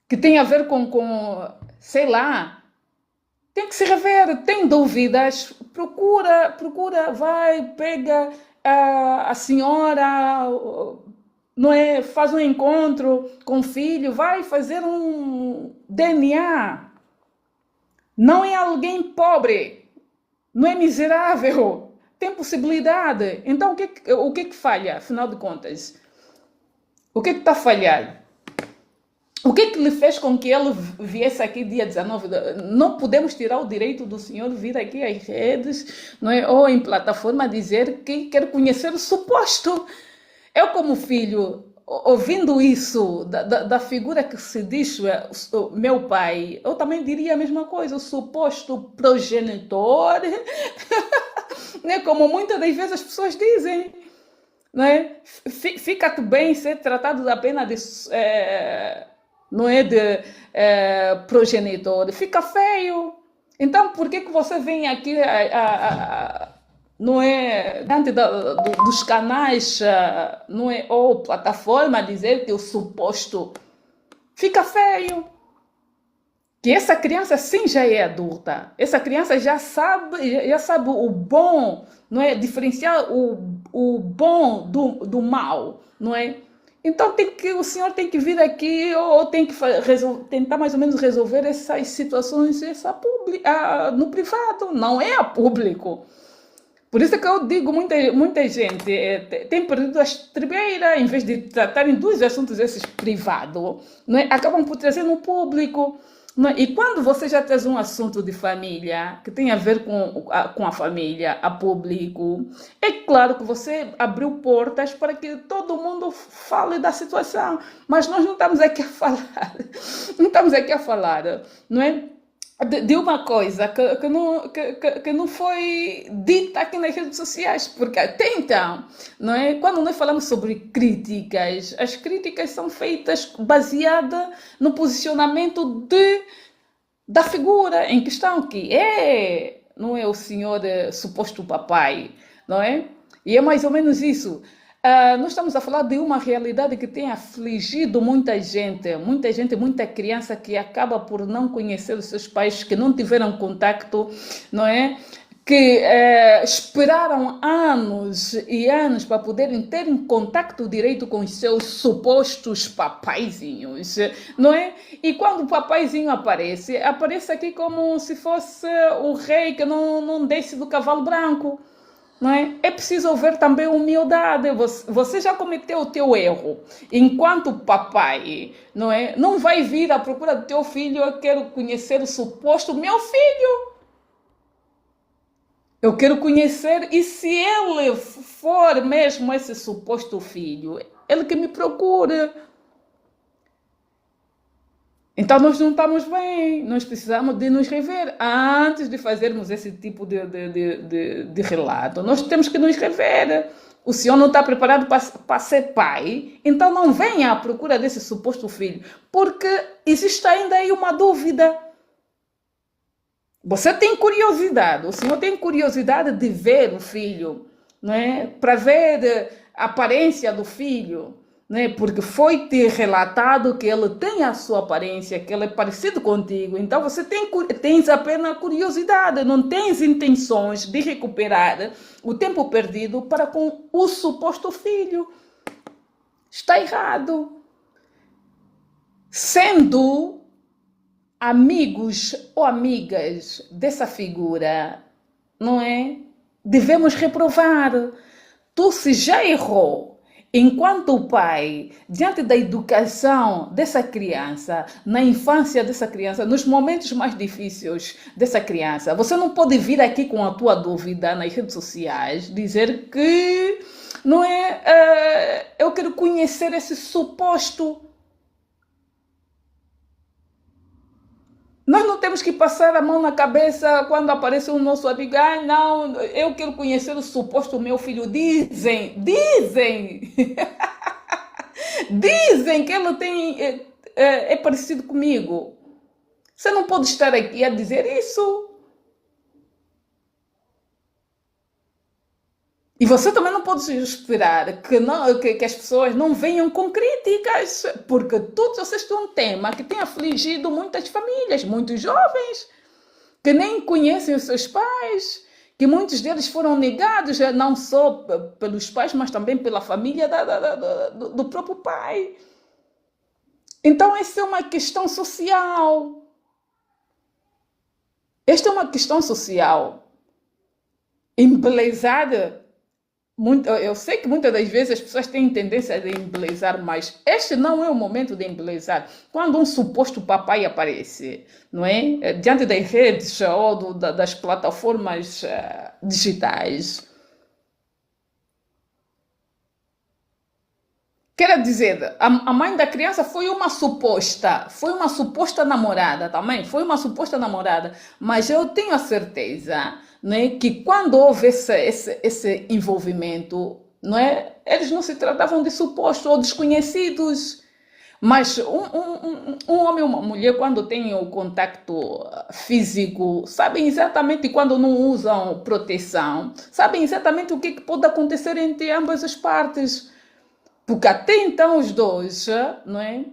que tem a ver com, sei lá, tem que se rever, tem dúvidas, procura, vai, pega a senhora, não é, faz um encontro com o filho, vai fazer um DNA. Não é alguém pobre, não é miserável. Tem possibilidade. Então, o que falha, afinal de contas? O que está falhando? O que lhe fez com que ele viesse aqui dia 19? Não podemos tirar o direito do senhor vir aqui às redes, não é? Ou em plataforma dizer que quer conhecer o suposto. Eu, como filho, ouvindo isso da figura que se diz o meu pai, eu também diria a mesma coisa, o suposto progenitor, né? Como muitas das vezes as pessoas dizem, né? Fica-te bem ser tratado apenas de, não é, de progenitor, fica feio. Então, por que você vem aqui não é, diante dos canais, não é, ou plataforma, dizer que o suposto fica feio? Que essa criança sim já é adulta, essa criança já sabe o bom, não é, diferenciar o bom do mal, não é? Então o senhor tem que vir aqui ou tem que tentar mais ou menos resolver essas situações no privado, não é a público. Por isso é que eu digo, muita gente tem perdido a estribeira, em vez de tratarem dos assuntos esses privados, não é? Acabam por trazer no público. Não é? E quando você já traz um assunto de família, que tem a ver com a família, a público, é claro que você abriu portas para que todo mundo fale da situação. Mas nós não estamos aqui a falar, não é? De uma coisa que não foi dita aqui nas redes sociais, porque até então, não é? Quando nós falamos sobre críticas, as críticas são feitas baseadas no posicionamento da figura em questão, que não é o senhor suposto papai, não é? E é mais ou menos isso. Nós estamos a falar de uma realidade que tem afligido muita gente, muita criança que acaba por não conhecer os seus pais, que não tiveram contacto, não é? que esperaram anos e anos para poderem ter um contacto direito com os seus supostos papaizinhos, não é? E quando o papaizinho aparece, aparece aqui como se fosse o rei que não desce do cavalo branco, não é? É preciso haver também humildade. Você já cometeu o teu erro. Enquanto papai, não é? Não vai vir à procura do teu filho, eu quero conhecer o suposto meu filho. Eu quero conhecer, e se ele for mesmo esse suposto filho, ele que me procure. Então nós não estamos bem, nós precisamos de nos rever. Antes de fazermos esse tipo de relato, nós temos que nos rever. O senhor não está preparado para ser pai, então não venha à procura desse suposto filho, porque existe ainda aí uma dúvida. Você tem curiosidade, o senhor tem curiosidade de ver o filho, não é? Para ver a aparência do filho, não é? Porque foi-te relatado que ele tem a sua aparência, que ele é parecido contigo, então você tens apenas curiosidade, não tens intenções de recuperar o tempo perdido para com o suposto filho. Está errado. Sendo amigos ou amigas dessa figura, não é? Devemos reprovar. Tu, se já errou enquanto pai, diante da educação dessa criança, na infância dessa criança, nos momentos mais difíceis dessa criança, você não pode vir aqui com a tua dúvida nas redes sociais, dizer que, não é, eu quero conhecer esse suposto. Nós não temos que passar a mão na cabeça quando aparece o nosso amigo. Ah, não, eu quero conhecer o suposto meu filho. Dizem, dizem que ele é parecido comigo. Você não pode estar aqui a dizer isso. E você também não pode esperar que as pessoas não venham com críticas, porque tu trouxeste um tema que tem afligido muitas famílias, muitos jovens, que nem conhecem os seus pais, que muitos deles foram negados, não só pelos pais, mas também pela família do próprio pai. Então, essa é uma questão social. Esta é uma questão social. Embelezada. Eu sei que muitas das vezes as pessoas têm tendência de embelezar, mas este não é o momento de embelezar. Quando um suposto papai aparece, não é? Diante das redes ou das plataformas digitais. Quer dizer, a mãe da criança foi uma suposta namorada também, foi uma suposta namorada, mas eu tenho a certeza, né, que quando houve esse envolvimento, não é, eles não se tratavam de supostos ou desconhecidos, mas um homem e uma mulher, quando têm o contacto físico, sabem exatamente quando não usam proteção, sabem exatamente o que pode acontecer entre ambas as partes. Porque até então os dois, não é,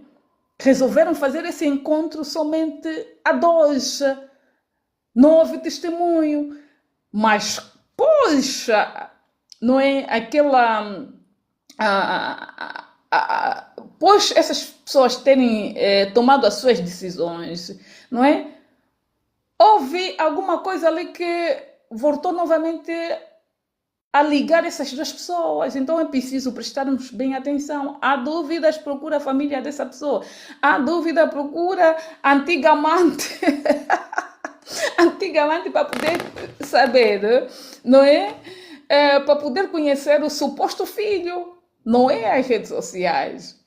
resolveram fazer esse encontro somente a dois. Não houve testemunho. Mas, poxa, não é, aquela... Pois essas pessoas terem tomado as suas decisões, não é? Houve alguma coisa ali que voltou novamente a ligar essas duas pessoas. Então é preciso prestarmos bem atenção. Há dúvidas, procura a família dessa pessoa. Há dúvida, procura antigamente. Antigamente, para poder saber, não é? Para poder conhecer o suposto filho. Não é as redes sociais.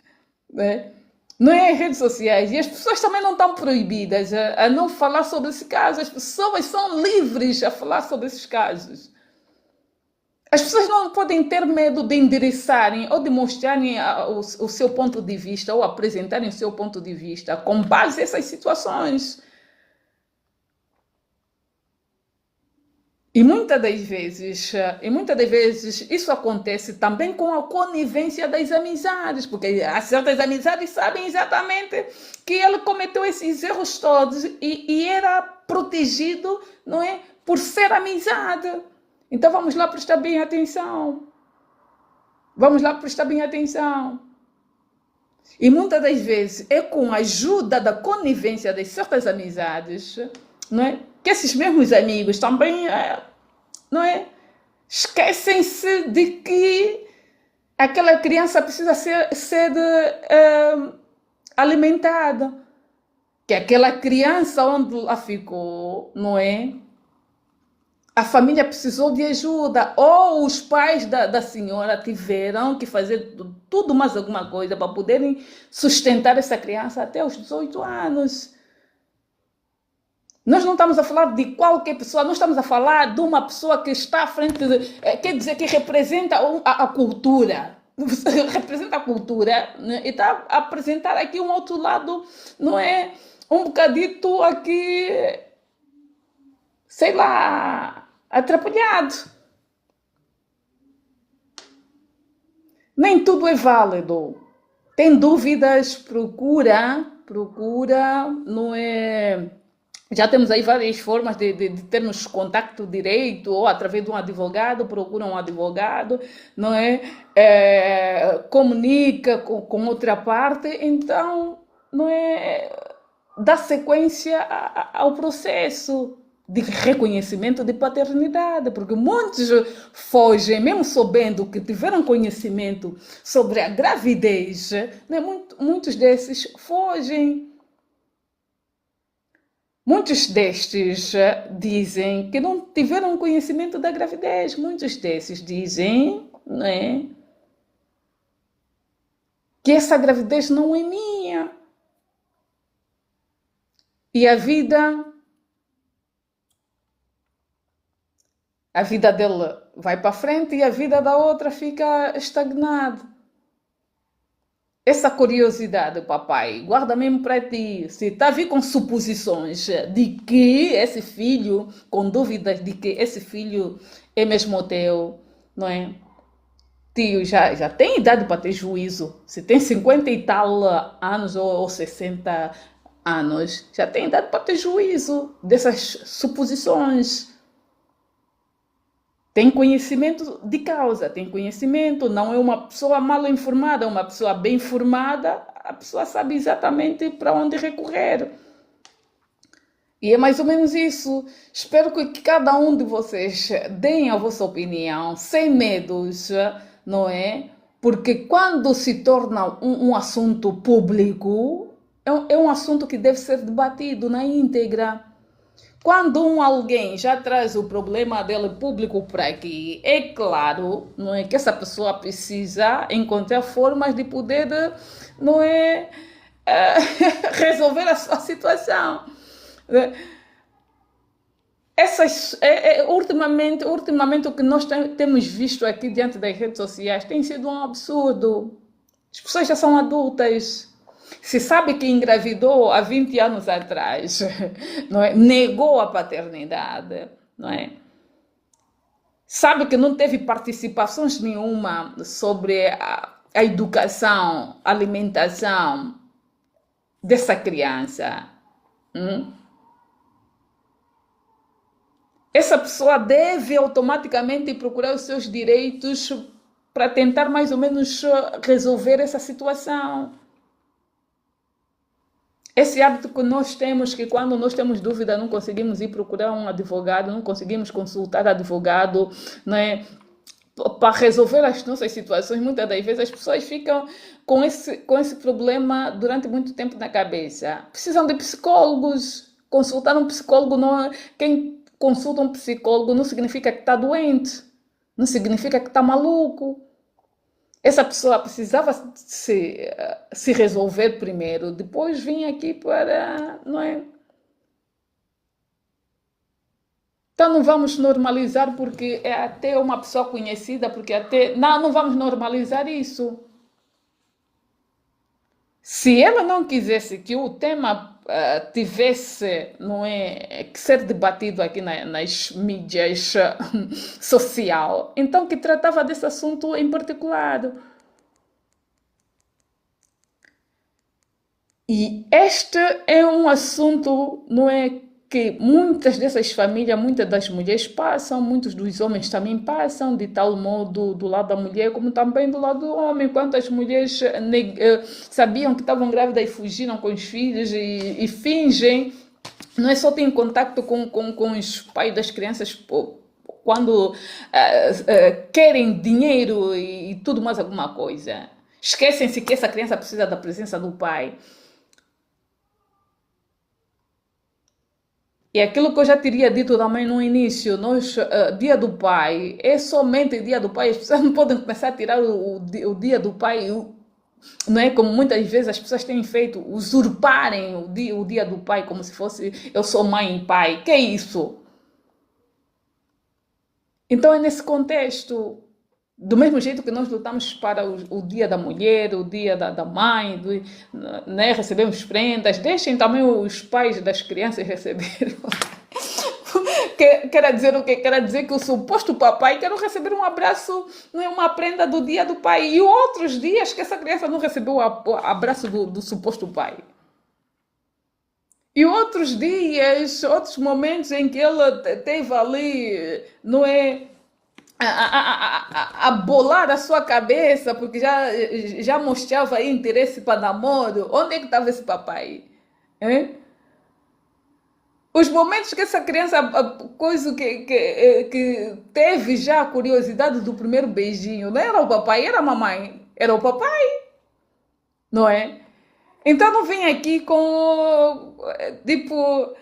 Né? Não é as redes sociais. E as pessoas também não estão proibidas a não falar sobre esse caso. As pessoas são livres a falar sobre esses casos. As pessoas não podem ter medo de endereçarem ou de mostrarem o seu ponto de vista ou apresentarem o seu ponto de vista com base nessas situações. E muitas das vezes isso acontece também com a conivência das amizades, porque as certas amizades sabem exatamente que ele cometeu esses erros todos e era protegido, não é? Por ser amizade. Então vamos lá prestar bem atenção. Vamos lá prestar bem atenção. E muitas das vezes é com a ajuda da conivência de certas amizades, não é? Que esses mesmos amigos também, não é? Esquecem-se de que aquela criança precisa ser alimentada. Que aquela criança onde ela ficou, não é? A família precisou de ajuda, ou os pais da senhora tiveram que fazer tudo mais alguma coisa para poderem sustentar essa criança até os 18 anos. Nós não estamos a falar de qualquer pessoa, nós estamos a falar de uma pessoa que está à frente, quer dizer, que representa a cultura. Representa a cultura, né? E está a apresentar aqui um outro lado, não é? Um bocadito aqui, sei lá, atrapalhado. Nem tudo é válido. Tem dúvidas, procura, não é? Já temos aí várias formas de termos contato direito, ou através de um advogado, procura um advogado, não é? Comunica com outra parte, então, não é? Dá sequência ao processo de reconhecimento de paternidade, porque muitos fogem, mesmo sabendo que tiveram conhecimento sobre a gravidez, né? Muitos desses fogem. Muitos destes dizem que não tiveram conhecimento da gravidez. Muitos desses dizem, né, que essa gravidez não é minha. E a vida dele vai para frente e a vida da outra fica estagnada. Essa curiosidade, papai, guarda mesmo para ti. Se está a vir com suposições de que esse filho, com dúvidas de que esse filho é mesmo teu, não é? Tio já tem idade para ter juízo. Se tem 50 e tal anos ou 60 anos, já tem idade para ter juízo dessas suposições. Tem conhecimento de causa, tem conhecimento, não é uma pessoa mal informada, é uma pessoa bem informada, a pessoa sabe exatamente para onde recorrer. E é mais ou menos isso. Espero que cada um de vocês deem a vossa opinião, sem medos, não é? Porque quando se torna um assunto público, é um assunto que deve ser debatido na íntegra. Quando alguém já traz o problema dele público para aqui, é claro, não é, que essa pessoa precisa encontrar formas de poder, não é, resolver a sua situação. Ultimamente o que nós temos visto aqui diante das redes sociais tem sido um absurdo. As pessoas já são adultas. Se sabe que engravidou há 20 anos atrás, não é? Negou a paternidade, não é? Sabe que não teve participações nenhuma sobre a educação, a alimentação dessa criança. Essa pessoa deve automaticamente procurar os seus direitos para tentar mais ou menos resolver essa situação. Esse hábito que nós temos, que quando nós temos dúvida não conseguimos ir procurar um advogado, não conseguimos consultar advogado, né, para resolver as nossas situações, muitas das vezes as pessoas ficam com esse problema durante muito tempo na cabeça. Precisam de psicólogos. Consultar um psicólogo, quem consulta um psicólogo não significa que está doente, não significa que está maluco. Essa pessoa precisava se resolver primeiro, depois vinha aqui para, não é? Então não vamos normalizar porque é até uma pessoa conhecida, porque até... Não vamos normalizar isso. Se ela não quisesse que o tema tivesse, não é, que ser debatido aqui nas mídias social, então que tratava desse assunto em particular. E este é um assunto, não é, que muitas dessas famílias, muitas das mulheres passam, muitos dos homens também passam, de tal modo do lado da mulher como também do lado do homem. Quantas mulheres sabiam que estavam grávidas e fugiram com os filhos e fingem, não é só têm contato com os pais das crianças quando querem dinheiro e tudo mais alguma coisa. Esquecem-se que essa criança precisa da presença do pai. E aquilo que eu já teria dito também no início, dia do pai, é somente dia do pai, as pessoas não podem começar a tirar o dia do pai, não é como muitas vezes as pessoas têm feito, usurparem o dia do pai como se fosse eu sou mãe e pai, que é isso? Então é nesse contexto, do mesmo jeito que nós lutamos para o dia da mulher, o dia da mãe, né, recebemos prendas, deixem também os pais das crianças receberem. Quer dizer o quê? Quer dizer que o suposto papai quer receber um abraço, não é, uma prenda do dia do pai, e outros dias que essa criança não recebeu o abraço do suposto pai. E outros dias, outros momentos em que ela teve ali, não é, a bolar a sua cabeça, porque já mostrava aí interesse para namoro. Onde é que estava esse papai? Hein? Os momentos que essa criança, coisa que teve já a curiosidade do primeiro beijinho, não era o papai, era a mamãe, era o papai, não é? Então não vem aqui com, tipo,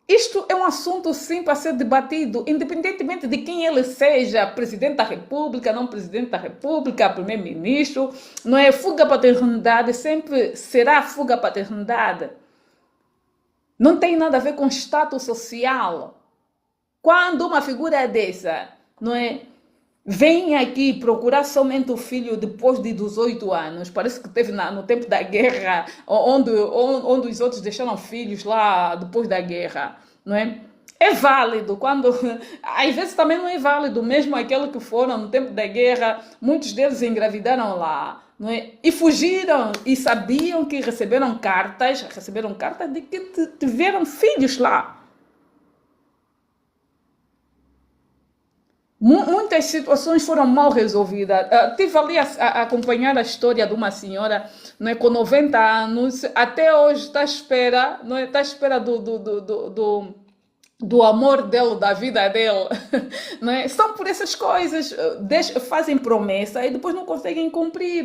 isto é um assunto sim para ser debatido, independentemente de quem ele seja, presidente da república, não presidente da república, primeiro-ministro, não é? Fuga paternidade sempre será fuga paternidade. Não tem nada a ver com status social. Quando uma figura dessa, não é, vem aqui procurar somente o filho depois de 18 anos, parece que teve no tempo da guerra, onde os outros deixaram filhos lá depois da guerra, não é? É válido, quando às vezes também não é válido, mesmo aqueles que foram no tempo da guerra, muitos deles engravidaram lá, não é? E fugiram e sabiam que receberam cartas de que tiveram filhos lá. Muitas situações foram mal resolvidas. Tive ali a acompanhar a história de uma senhora, não é, com 90 anos, até hoje está à espera, não é, está à espera do amor dela, da vida dela. Não é? São por essas coisas, fazem promessa e depois não conseguem cumprir.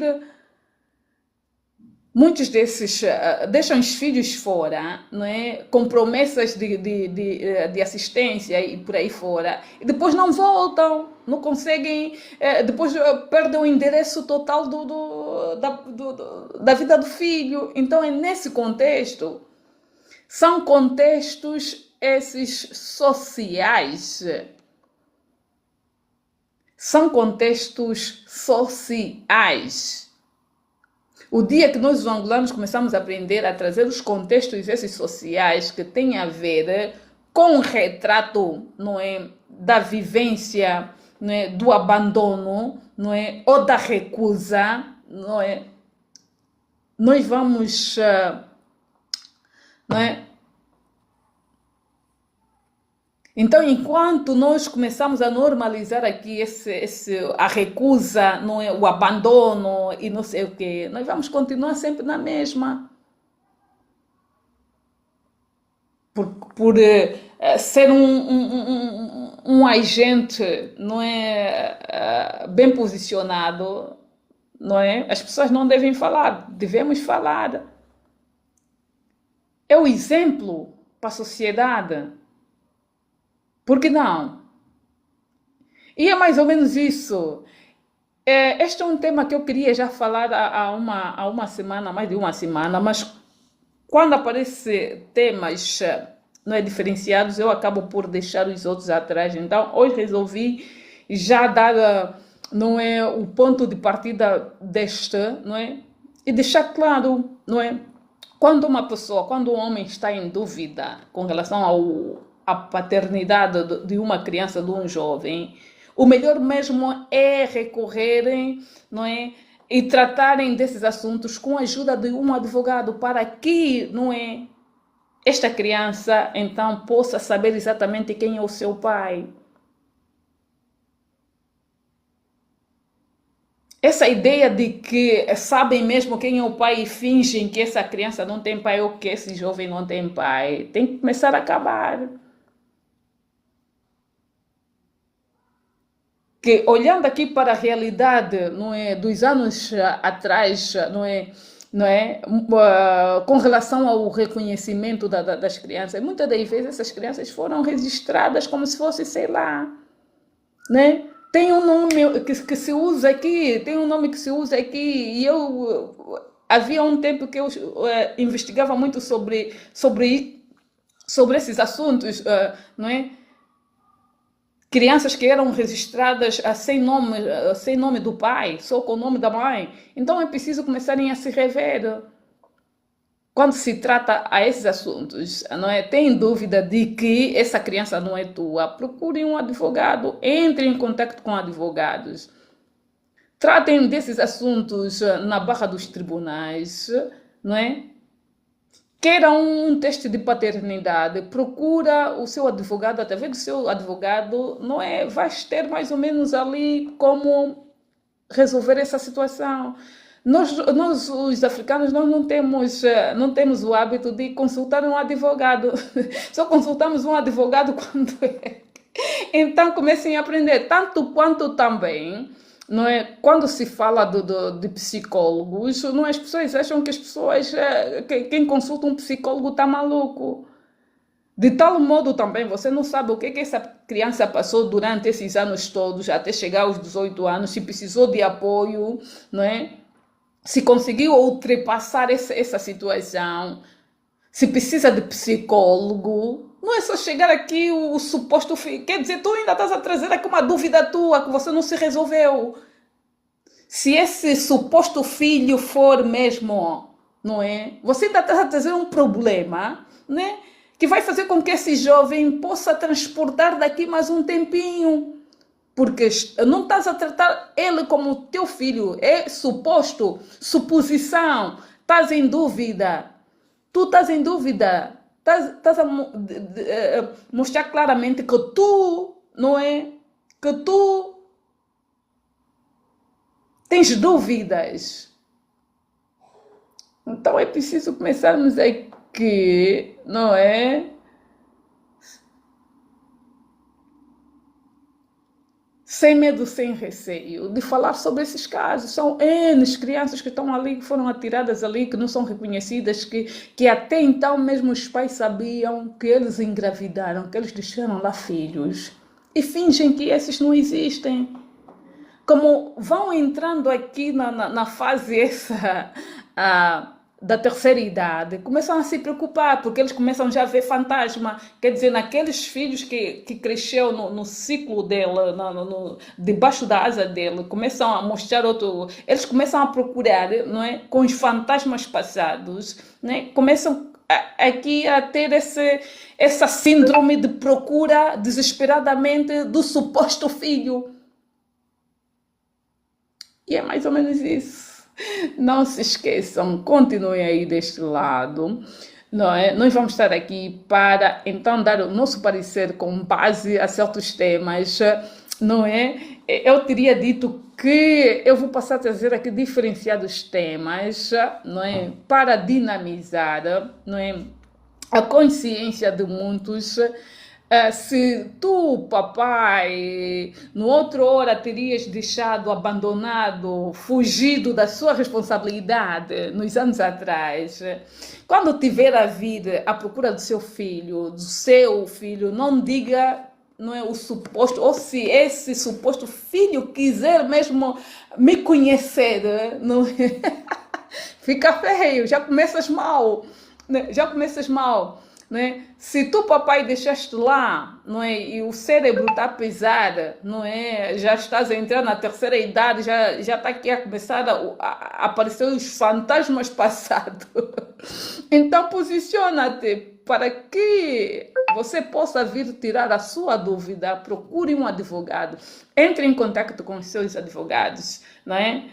Muitos desses deixam os filhos fora, não é? Com promessas de assistência e por aí fora, e depois não voltam, não conseguem, depois perdem o endereço total da vida do filho. Então é nesse contexto, são contextos esses sociais, são contextos sociais. O dia que nós, os angolanos, começamos a aprender a trazer os contextos esses sociais que têm a ver com o retrato, não é, da vivência, não é, do abandono, não é, ou da recusa, não é, nós vamos, não é? Então, enquanto nós começamos a normalizar aqui a recusa, não é, o abandono e não sei o quê, nós vamos continuar sempre na mesma. Por ser um agente, não é, bem posicionado, não é? As pessoas não devem falar, devemos falar. É o exemplo para a sociedade. Por que não? E é mais ou menos isso. Este é um tema que eu queria já falar há uma semana, mais de uma semana, mas quando aparecem temas não é, diferenciados, eu acabo por deixar os outros atrás. Então, hoje resolvi já dar não é, o ponto de partida deste, não é? E deixar claro, não é? Quando um homem está em dúvida com relação a paternidade de uma criança, de um jovem, o melhor mesmo é recorrerem, não é, e tratarem desses assuntos com a ajuda de um advogado para que, não é, esta criança então possa saber exatamente quem é o seu pai. Essa ideia de que sabem mesmo quem é o pai e fingem que essa criança não tem pai ou que esse jovem não tem pai, tem que começar a acabar. Que olhando aqui para a realidade, não é, dos anos atrás, com relação ao reconhecimento das crianças, muitas das vezes essas crianças foram registradas como se fosse, sei lá, né? Tem um nome que se usa aqui, tem um nome que se usa aqui, e havia um tempo que eu investigava muito sobre esses assuntos, não é? Crianças que eram registradas sem nome do pai, só com o nome da mãe. Então é preciso começarem a se rever. Quando se trata a esses assuntos, não é? Tem dúvida de que essa criança não é tua, procure um advogado, entre em contato com advogados. Tratem desses assuntos na barra dos tribunais, não é? Queira um teste de paternidade, procura o seu advogado, através do seu advogado, não é? Vais ter mais ou menos ali como resolver essa situação. Nós os africanos, nós não temos o hábito de consultar um advogado. Só consultamos um advogado quando é. Então comecem a aprender, tanto quanto também, não é? Quando se fala de psicólogos, não é? As pessoas acham que quem consulta um psicólogo está maluco. De tal modo também, você não sabe o que essa criança passou durante esses anos todos, até chegar aos 18 anos, se precisou de apoio, não é? Se conseguiu ultrapassar essa situação, se precisa de psicólogo, não é só chegar aqui o suposto filho. Quer dizer, tu ainda estás a trazer aqui uma dúvida tua que você não se resolveu. Se esse suposto filho for mesmo, não é? Você ainda está a trazer um problema, né? Que vai fazer com que esse jovem possa transportar daqui mais um tempinho. Porque não estás a tratar ele como teu filho, é suposto, suposição, estás em dúvida. Tu estás em dúvida, estás a mostrar claramente que tu, não é? Que tu tens dúvidas. Então é preciso começarmos aqui, não é? Sem medo, sem receio, de falar sobre esses casos. São N crianças que estão ali, que foram atiradas ali, que não são reconhecidas, que até então mesmo os pais sabiam que eles engravidaram, que eles deixaram lá filhos. E fingem que esses não existem. Como vão entrando aqui na fase da terceira idade, começam a se preocupar, porque eles começam já a ver fantasma. Quer dizer, naqueles filhos que cresceu no ciclo dele, debaixo da asa dele, começam a mostrar outro. Eles começam a procurar, não é? Com os fantasmas passados, né? Começam aqui a ter essa síndrome de procura desesperadamente do suposto filho. E é mais ou menos isso. Não se esqueçam, continuem aí deste lado, não é? Nós vamos estar aqui para então dar o nosso parecer com base a certos temas, não é? Eu teria dito que eu vou passar a trazer aqui diferenciados temas, não é? Para dinamizar, não é? A consciência de muitos. Se tu, papai, no outra hora terias deixado, abandonado, fugido da sua responsabilidade nos anos atrás, quando tiver a vir à procura do seu filho, não diga, não é, o suposto, ou se esse suposto filho quiser mesmo me conhecer, não é? Fica feio, já começas mal, né? Né? Se tu, papai, deixaste lá, não é? E o cérebro está a pesar, não é? Já estás a entrar na terceira idade, já está aqui a começar a aparecer os fantasmas passados. Então posiciona-te para que você possa vir tirar a sua dúvida. Procure um advogado, entre em contato com os seus advogados, não é?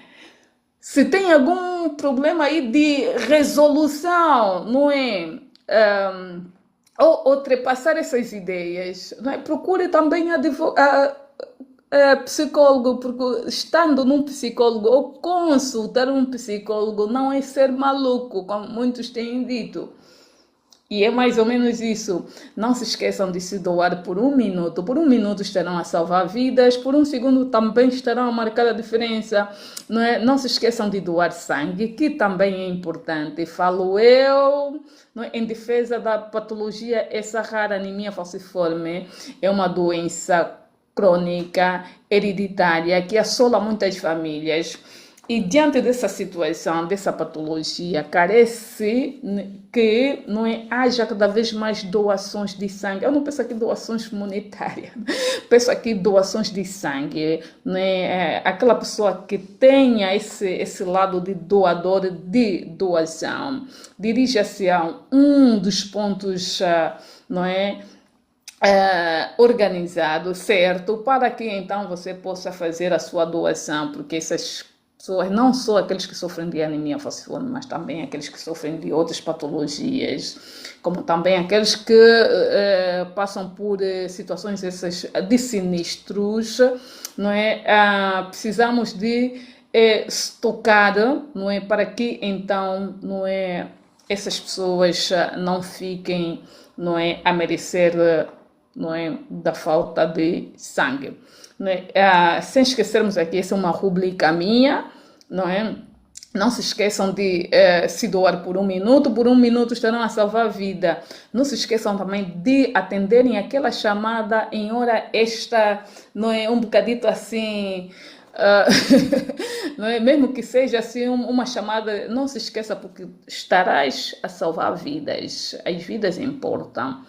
Se tem algum problema aí de resolução, não é? ou ultrapassar essas ideias, não é? Procure também psicólogo, porque estando num psicólogo ou consultar um psicólogo não é ser maluco, como muitos têm dito. E é mais ou menos isso. Não se esqueçam de se doar por 1 minuto. Por 1 minuto estarão a salvar vidas, por 1 segundo também estarão a marcar a diferença. Não é? Não se esqueçam de doar sangue, que também é importante. Falo eu, não é? Em defesa da patologia, essa rara anemia falciforme é uma doença crônica, hereditária, que assola muitas famílias. E diante dessa situação, dessa patologia, carece que não é, haja cada vez mais doações de sangue. Eu não penso aqui doações monetárias, penso aqui doações de sangue. Né? Aquela pessoa que tenha esse lado de doador de doação, dirija-se a um dos pontos, não é? Organizado, certo? Para que então você possa fazer a sua doação, porque essas pessoas, não só aqueles que sofrem de anemia falciforme, mas também aqueles que sofrem de outras patologias, como também aqueles que passam por situações essas de sinistros, não é? Precisamos de estocar, não é? Para que então, não é? Essas pessoas não fiquem, não é? A merecer, não é? Da falta de sangue. Né? Sem esquecermos aqui, essa é uma rubrica minha, não é? Não se esqueçam de se doar por 1 minuto, por 1 minuto estarão a salvar a vida. Não se esqueçam também de atenderem aquela chamada em hora extra, não é? Um bocadito assim, não é? Mesmo que seja assim uma chamada, não se esqueça, porque estarás a salvar vidas, as vidas importam.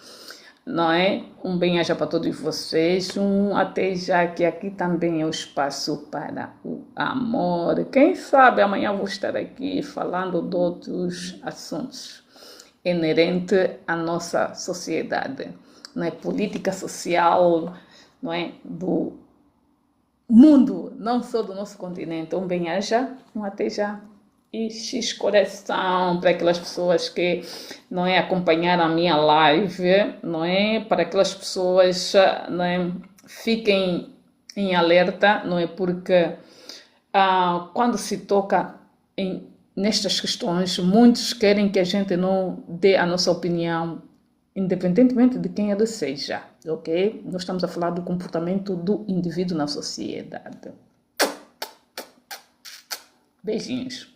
Não é? Um bem-aja para todos vocês, até já, que aqui também é o espaço para o amor. Quem sabe amanhã vou estar aqui falando de outros assuntos inerentes à nossa sociedade, não é? Política social, não é? Do mundo, não só do nosso continente. Um bem-aja, até já. E X coração para aquelas pessoas que não é, acompanharam a minha live, não é? Para aquelas pessoas, não é? Fiquem em alerta, não é? Porque quando se toca nestas questões, muitos querem que a gente não dê a nossa opinião, independentemente de quem ele seja, ok? Nós estamos a falar do comportamento do indivíduo na sociedade. Beijinhos.